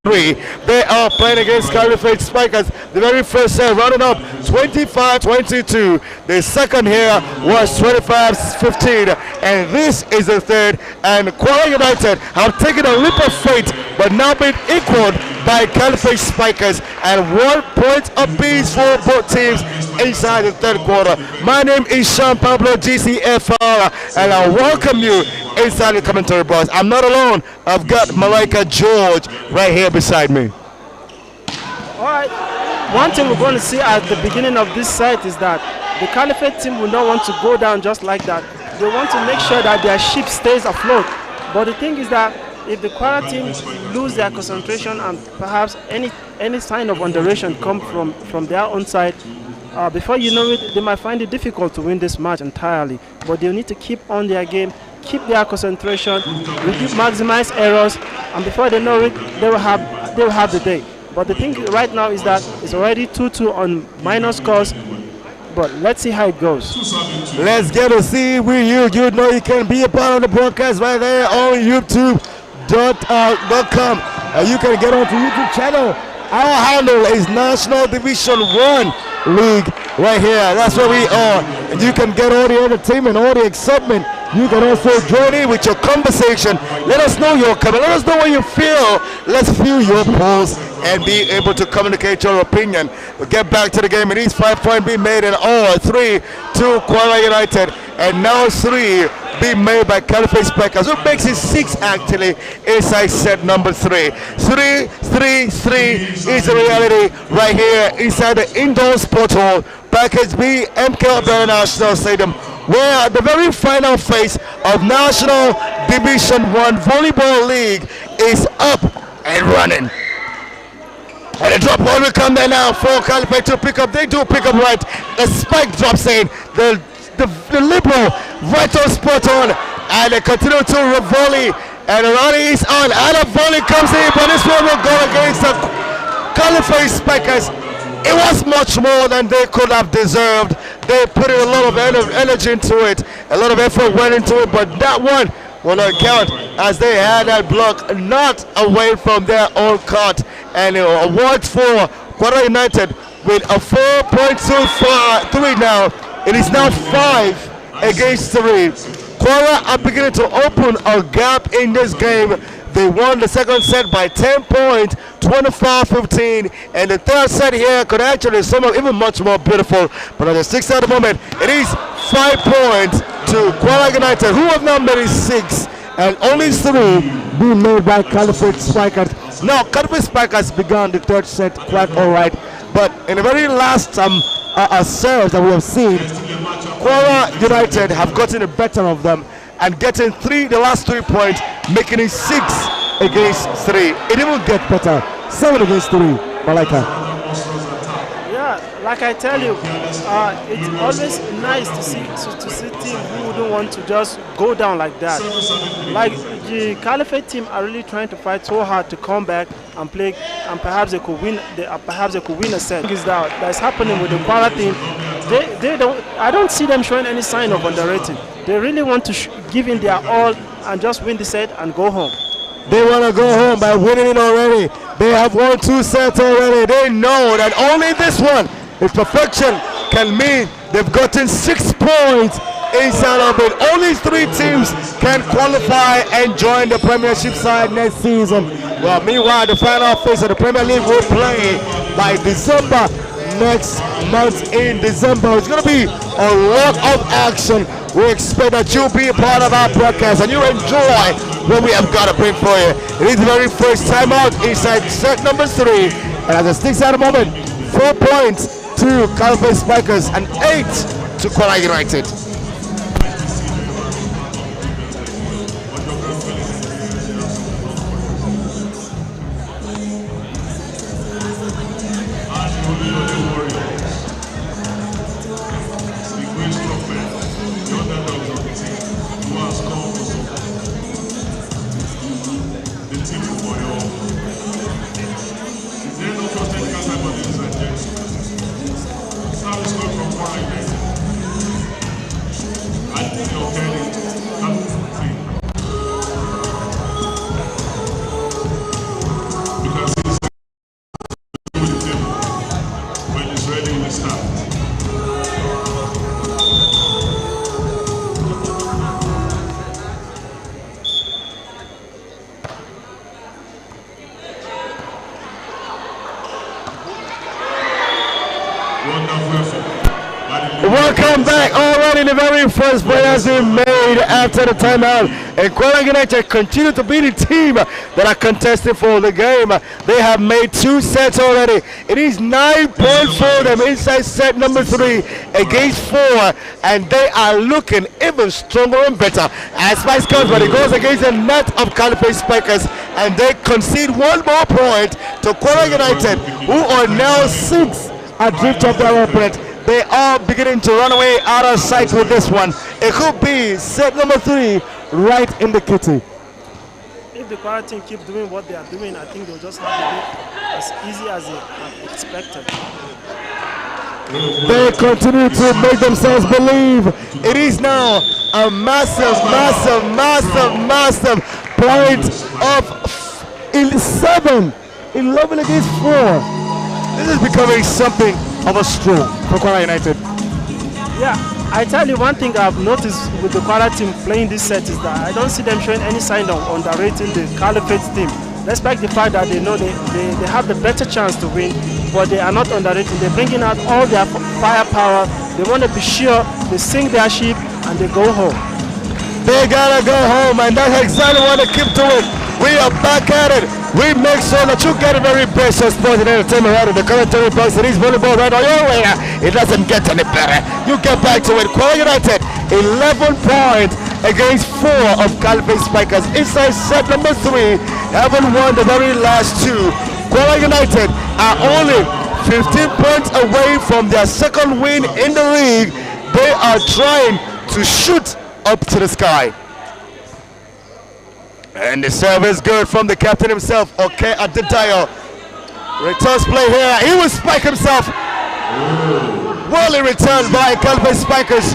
Speaker 4: 3. They are playing against Caliphate Spikers. The very first set running up 25-22. The second here was 25-15, and this is the third. And Kwara United have taken a leap of faith, but now been equaled by Caliphate Spikers, and 1 point apiece for both teams inside the third quarter. My name is Sean Pablo GCFR, and I welcome you inside the commentary box. I'm not alone. I've got Malaika George right here beside me.
Speaker 3: All right. One thing we're going to see at the beginning of this set is that the Caliphate team will not want to go down just like that. They want to make sure that their ship stays afloat. But the thing is that if the Kwara team lose their concentration and perhaps any sign of underration come from their own side, before you know it, they might find it difficult to win this match entirely. But they'll need to keep on their game, keep their concentration, maximize errors, and before they know it, they will have the day. But the thing right now is that it's already 2-2 on minor scores. But let's see how it goes.
Speaker 4: Let's get to see with you. You know you can be a part of the broadcast right there on youtube.com. You can get onto YouTube channel. Our handle is National Division 1 League right here. That's where we are. And you can get all the entertainment, all the excitement. You can also join in with your conversation. Let us know your comment. Let us know what you feel. Let's feel your pulse and be able to communicate your opinion. We'll get back to the game. It is 5 points being made in all. 3 to Kwara United. And now 3 being made by Caliphate Spikers. What makes it 6 actually inside set number 3. 3-3-3 is the reality right here inside the indoor sport hall. Package B, MK Abdullah National Stadium. We're at the very final phase of National Division 1 Volleyball League is up and running. And the drop ball will come there now for Caliphate to pick up. They do pick up right. The spike drops in. The liberal right on spot on. And they continue to volley. And the rally is on. And a volley comes in. But this one will go against the Caliphate Spikers. It was much more than they could have deserved. They put in a lot of energy into it. A lot of effort went into it. But that one will not count as they had that block not away from their own court. And awards for Kwara United with a 4.23 now. It is now 5 against 3. Kwara are beginning to open a gap in this game. They won the second set by 10 points, 25-15, and the third set here could actually sum up even much more beautiful. But at the 6th at the moment, it is 5 points to Kwara United, who have now made 6, and only 3 being made by Caliphate Spikers. Now, Caliphate Spikers began the third set quite all right, but in the very last serves that we have seen, Kwara United have gotten the better of them and getting the last 3 points, making it 6 against 3. It even gets better. 7 against 3. Malaika.
Speaker 3: Yeah, like I tell you, it's always nice to see teams who wouldn't want to just go down like that. Like the Caliphate team are really trying to fight so hard to come back and play, and perhaps they could win. Perhaps they could win a set. That's happening with the Kwara team. They don't. I don't see them showing any sign of underrating. They really want to give in their all and just win the set and go home.
Speaker 4: They want to go home by winning it already. They have won 2 sets already. They know that only this one, if perfection, can mean they've gotten 6 points inside of it. Only 3 teams can qualify and join the Premiership side next season. Well, meanwhile, the final phase of the Premier League will play by December next month in December. It's going to be a lot of action. We expect that you'll be a part of our broadcast and you enjoy what we have got to bring for you. It is the very first time out inside set number 3. And as it sticks at the moment, 4 points to Caliphate Spikers and 8 to Kwara United. Welcome back. Already the very first play has been made after the timeout. And Kwara United continue to be the team that are contesting for the game. They have made 2 sets already. It is 9 points for them inside set number 3 against 4. And they are looking even stronger and better. As Spice comes, but it goes against the net of Caliphate Spikers. And they concede 1 more point to Kwara United, who are now 6 adrift of their opponent. They are beginning to run away out of sight with this one. It could be set number 3 right in the kitty.
Speaker 3: If the Kwara team keep doing what they are doing, I think they'll just have to be as easy as they have expected.
Speaker 4: They continue to make themselves believe. It is now a massive point of 11 against 4. This is becoming something of a stroll for Kwara United.
Speaker 3: Yeah, I tell you one thing I've noticed with the Kwara team playing this set is that I don't see them showing any sign of underrating the Caliphate team. Despite the fact that they know they have the better chance to win, but they are not underrating. They're bringing out all their firepower. They want to be sure they sink their ship and they go home.
Speaker 4: They gotta go home, and that's exactly what they keep doing. We are back at it. We make sure that you get a very best sports and entertainment out of the commentary box. It is volleyball right on your way. It doesn't get any better. You get back to it. Kwara United, 11 points against 4 of Caliphate Spikers. Inside set number 3, haven't won the very last 2. Kwara United are only 15 points away from their second win in the league. They are trying to shoot up to the sky. And the serve is good from the captain himself, okay, Adedayo. Returns play here. He will spike himself. Well returned by Caliphate Spikers.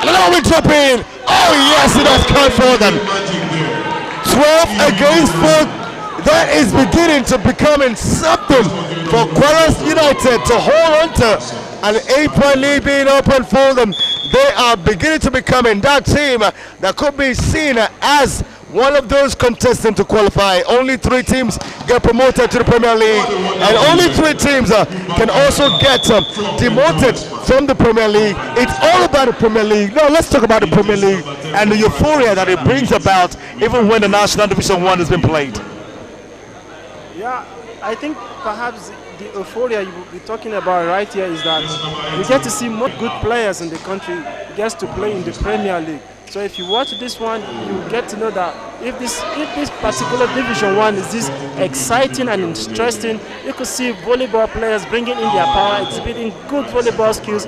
Speaker 4: And now we drop in. Oh yes, it has come for them. 12 against 4. That is beginning to becoming something for Kwara United to hold on to. An 8-point lead being open for them. They are beginning to becoming that team that could be seen as one of those contestants to qualify. Only 3 teams get promoted to the Premier League, and only 3 teams can also get demoted from the Premier League. It's all about the Premier League. Now let's talk about the Premier League and the euphoria that it brings about even when the National Division 1 has been played.
Speaker 3: Yeah, I think perhaps the euphoria you will be talking about right here is that we get to see more good players in the country gets to play in the Premier League. So if you watch this one, you get to know that if this particular Division 1 is this exciting and interesting, you could see volleyball players bringing in their power, exhibiting good volleyball skills.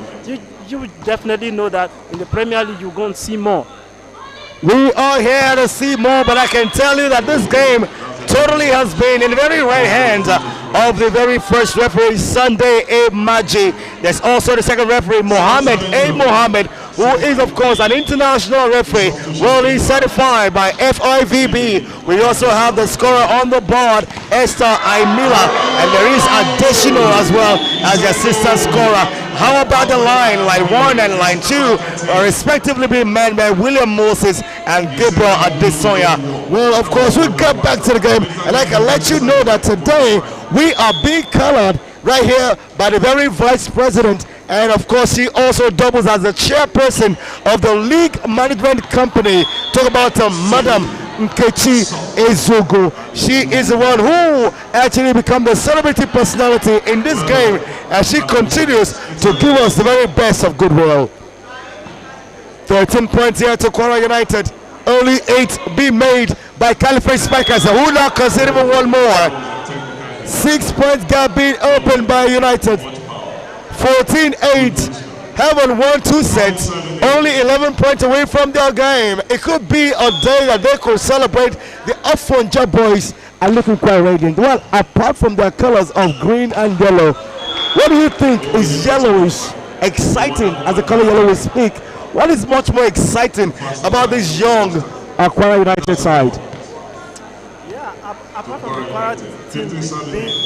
Speaker 3: You would definitely know that in the Premier League you're going to see more.
Speaker 4: We are here to see more, but I can tell you that this game totally has been in the very right hands of the very first referee, Sunday A. Maji. There's also the second referee, Mohammed A. Mohammed, who is of course an international referee, well, he's certified by FIVB. We also have the scorer on the board, Esther Aimila, and there is additional as well as the assistant scorer. How about the line 1 and line 2 are respectively being manned by William Moses and Gabriel Adesoya. Well, of course, we'll get back to the game, and I can let you know that today we are being colored right here by the very vice president, and of course she also doubles as the chairperson of the league management company. Talk about Madam Nkechi Ezugu. She is the one who actually become the celebrity personality in this game, as she continues to give us the very best of goodwill. 13 points here to Kwara United. Only 8 be made by Caliphate Spikers, who now consider one more. 6 points gap being opened by United. 14-8. Haven't won 2 sets. Only 11 points away from their game. It could be a day that they could celebrate the upfront job boys are looking quite radiant. Well, apart from their colors of green and yellow, what do you think is yellowish, exciting as the color yellow will speak? What is much more exciting about this young Kwara United side?
Speaker 3: Yeah, apart from the Kwara team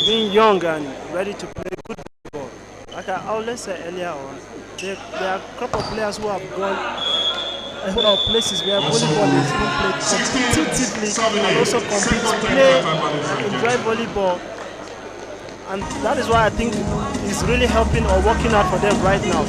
Speaker 3: being young and ready to play good football, like I always said earlier on, there are a couple of players who have gone a whole lot of places where volleyball is being played competitively and also play and enjoy volleyball. And that is why I think it's really helping or working out for them right now.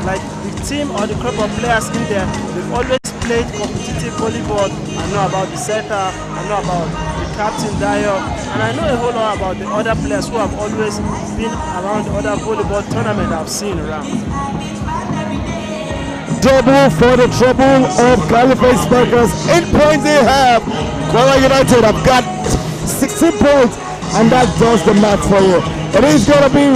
Speaker 3: Like the team or the group of players in there, they've always played competitive volleyball. I know about the setter, I know about the captain Dio, and I know a whole lot about the other players who have always been around the other volleyball tournament I've seen around.
Speaker 4: Double for the trouble of Caliphate Spikers. 8 points they have. Kwara United have got 16 points, and that does the math for you. It is going to be a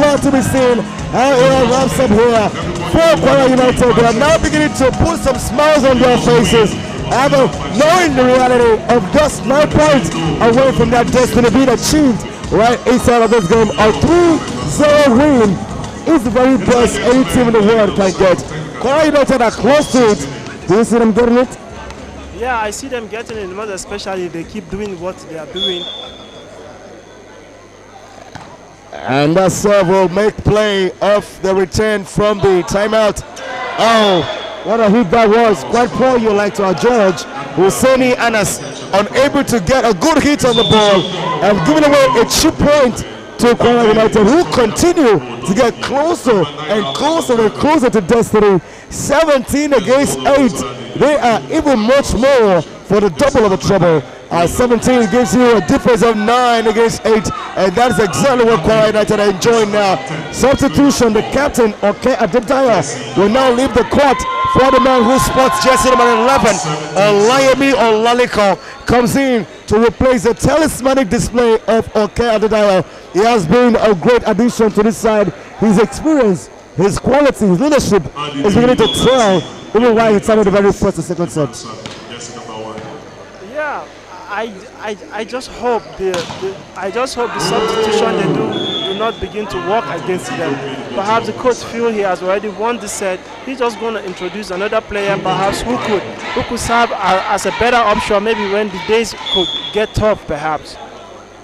Speaker 4: lot to be seen. How it wraps up here for Kwara United. They are now beginning to put some smiles on their faces, knowing the reality of just 9 points away from that destiny being achieved right inside of this game. A 3-0 win is the very best any team in the world can get. Kwara United are close to it. Do you see them getting it?
Speaker 3: Yeah, I see them getting it, most especially they keep doing what they are doing.
Speaker 4: And that serve will make play of the return from the timeout. Oh, what a hit that was. Quite poor, you like to judge. Husseini Anas unable to get a good hit on the ball and giving away a cheap point to Kwara United, who continue to get closer and closer and closer to destiny. 17 against 8. They are even much more for the double of the trouble. 17 gives you a difference of 9 against 8, and that is exactly what Kwara United are enjoying now. Substitution, the captain, Oke Adedaya, will now leave the court for the man who spots jersey number 11, Olayemi Olaliko, comes in to replace the talismanic display of Oke Adedaya. He has been a great addition to this side. His experience, his quality, his leadership is beginning to tell, even while he started the very first and second set.
Speaker 3: Yeah, I just hope the substitution they do not begin to work against them. Perhaps the coach feels he has already won the set. He's just going to introduce another player, perhaps who could serve as a better option. Maybe when the days could get tough, perhaps.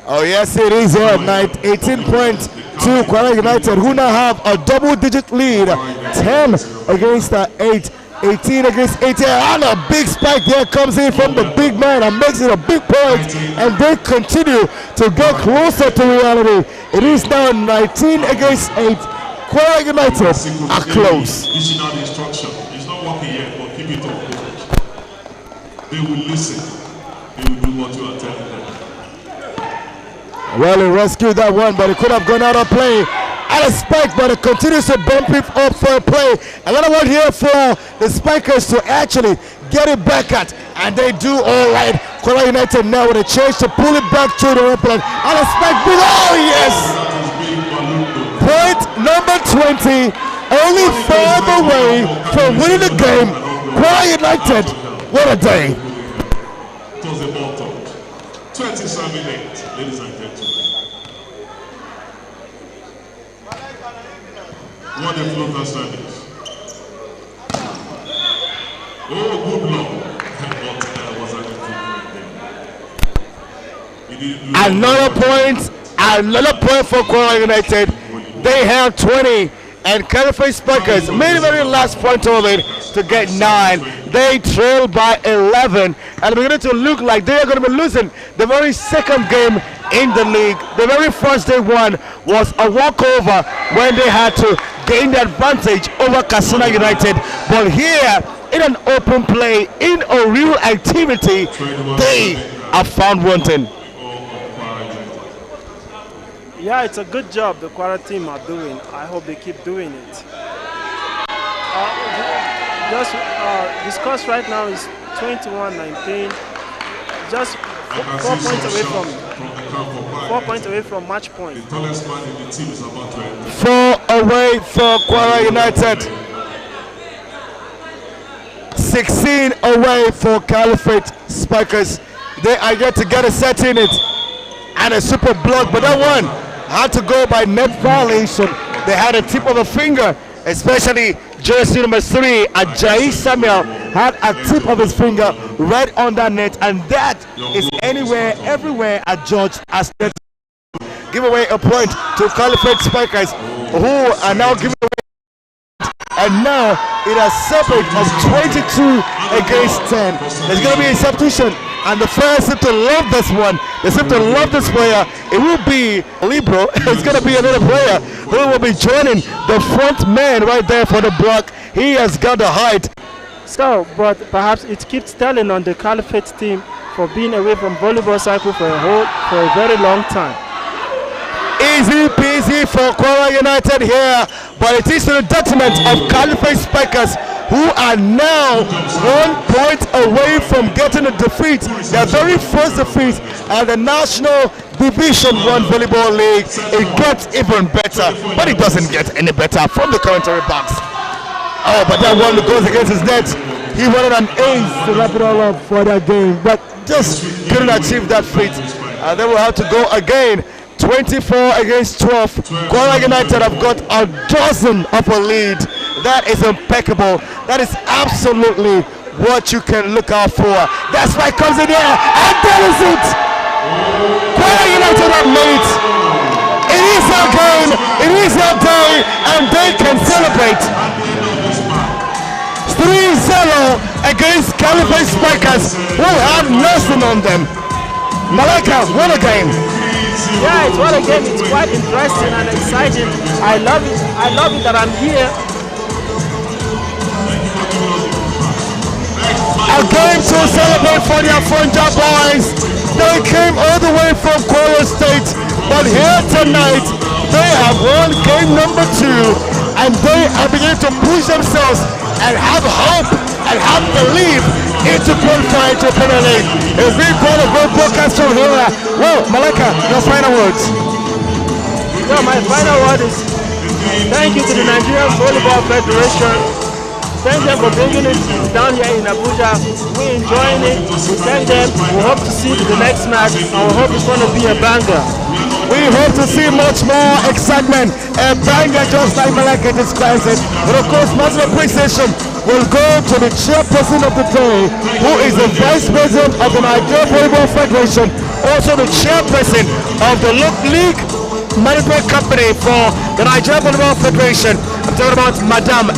Speaker 4: Oh yes, it is here at night. 18 points to Kwara United, who now have a double-digit lead. 10 against 8. 18 against 18, and a big spike there comes in from the big man and makes it a big point, and they continue to get closer to reality. It is now 19 against 8. Kwara United are close.
Speaker 5: This is not instruction. It's not working yet, but keep it up, coach. They will listen. They will do what you are telling them.
Speaker 4: Well, he rescued that one, but it could have gone out of play. At a spike, but it continues to bump it up for a play. Another one here for the Spikers to actually get it back at, and they do all right. Kwara United now with a chance to pull it back to the opponent. And a spike below, yes! Point number 20, only 5 away from winning the game. Kwara United, what a day.
Speaker 5: It was a ball talk. 27-8, ladies and gentlemen. What a floater service. Oh, good luck. But was
Speaker 4: Another point for Kwara United. They have 20, and Caliphate Spikers made the very last point of it to get 9. They trail by 11, and beginning to look like they are going to be losing the very second game in the league. The very first they won was a walkover when they had to gain the advantage over Katsina United. But here, in an open play, in a real activity, they are found wanting.
Speaker 3: Yeah, it's a good job the Kwara team are doing. I hope they keep doing it. The score right now is 21-19. Just 4 points away from match point.
Speaker 5: The tallest man in the team is about to enter.
Speaker 4: 4 away for Kwara United. 16 away for Caliphate Spikers. They are yet to get a set in it. And a super block, but that one had to go by net violation. They had a tip of a finger, especially jersey number 3, Ajayi Samuel had a tip of his finger right on that net, and that is anywhere, everywhere adjudged as net. Give away a point to Caliphate Spikers, who are now giving away, and now it has separate of 22 against 10. There's going to be a substitution, and the fans seem to love this one. They seem to love this player. It will be Libro. It's going to be another player who will be joining the front man right there for the block. He has got the height.
Speaker 3: So, but perhaps it keeps telling on the Caliphate team for being away from volleyball cycle for a very long time.
Speaker 4: Easy peasy for Kwara United here, but it is to the detriment of Caliphate Spikers, who are now 1 point away from getting a defeat, their very first defeat at the National Division 1 Volleyball League. It gets even better, but it doesn't get any better from the commentary box. Oh, but that one goes against his net. He wanted an ace to wrap it all up for that game, but just couldn't achieve that feat. And they will have to go again. 24 against 12. Kwara United have got a dozen of a lead. That is impeccable. That is absolutely what you can look out for. That's why it comes in here, and that is it. Kwara United have made it. It is our game, it is our day, and they can celebrate. 3-0 against Caliphate Spikers, who have nothing on them. Malaka, what a game.
Speaker 3: Yeah, it's what a game. It's quite interesting and exciting. I love it. I love it that I'm here.
Speaker 4: A game to celebrate for their Funja boys. They came all the way from Kwara State, but here tonight they have won game number 2, and they are beginning to push themselves and have hope and have belief into qualifying to Premier League. It's been part of good broadcast from here. Well, Malaka, your final words.
Speaker 3: Yeah, my final word is thank you to the Nigerian Volleyball Federation. Thank them for bringing it down here in Abuja. We're enjoying it. We thank them. We hope to see the next match, and we hope it's going to be a banger.
Speaker 4: We hope to see much more excitement. A banger, just like Malaka describes it. But of course, massive appreciation will go to the chairperson of the day, who is the vice president of the Nigerian Volleyball Federation, also the chairperson of the League Management Company for the Nigerian Volleyball Federation. I'm talking about Madam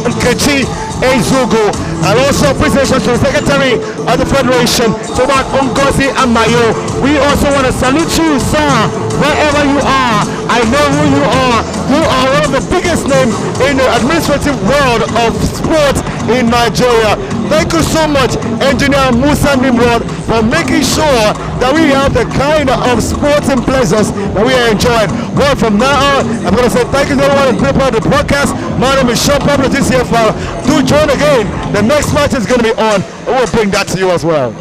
Speaker 4: Nkechi Ezugu, and also appreciation to the Secretary of the Federation, to about Ngozi Amayo. We also want to salute you, sir, wherever you are. I know who you are. You are one of the biggest names in the administrative world of sport in Nigeria. Thank you so much, Engineer Musa Nimrod, for making sure that we have the kind of sporting pleasures that we are enjoying. Well, from now on, I'm going to say thank you to everyone and prepare the podcast. My name is Sean Pablo, TCFR. Do join again. The next match is going to be on, and we'll bring that to you as well.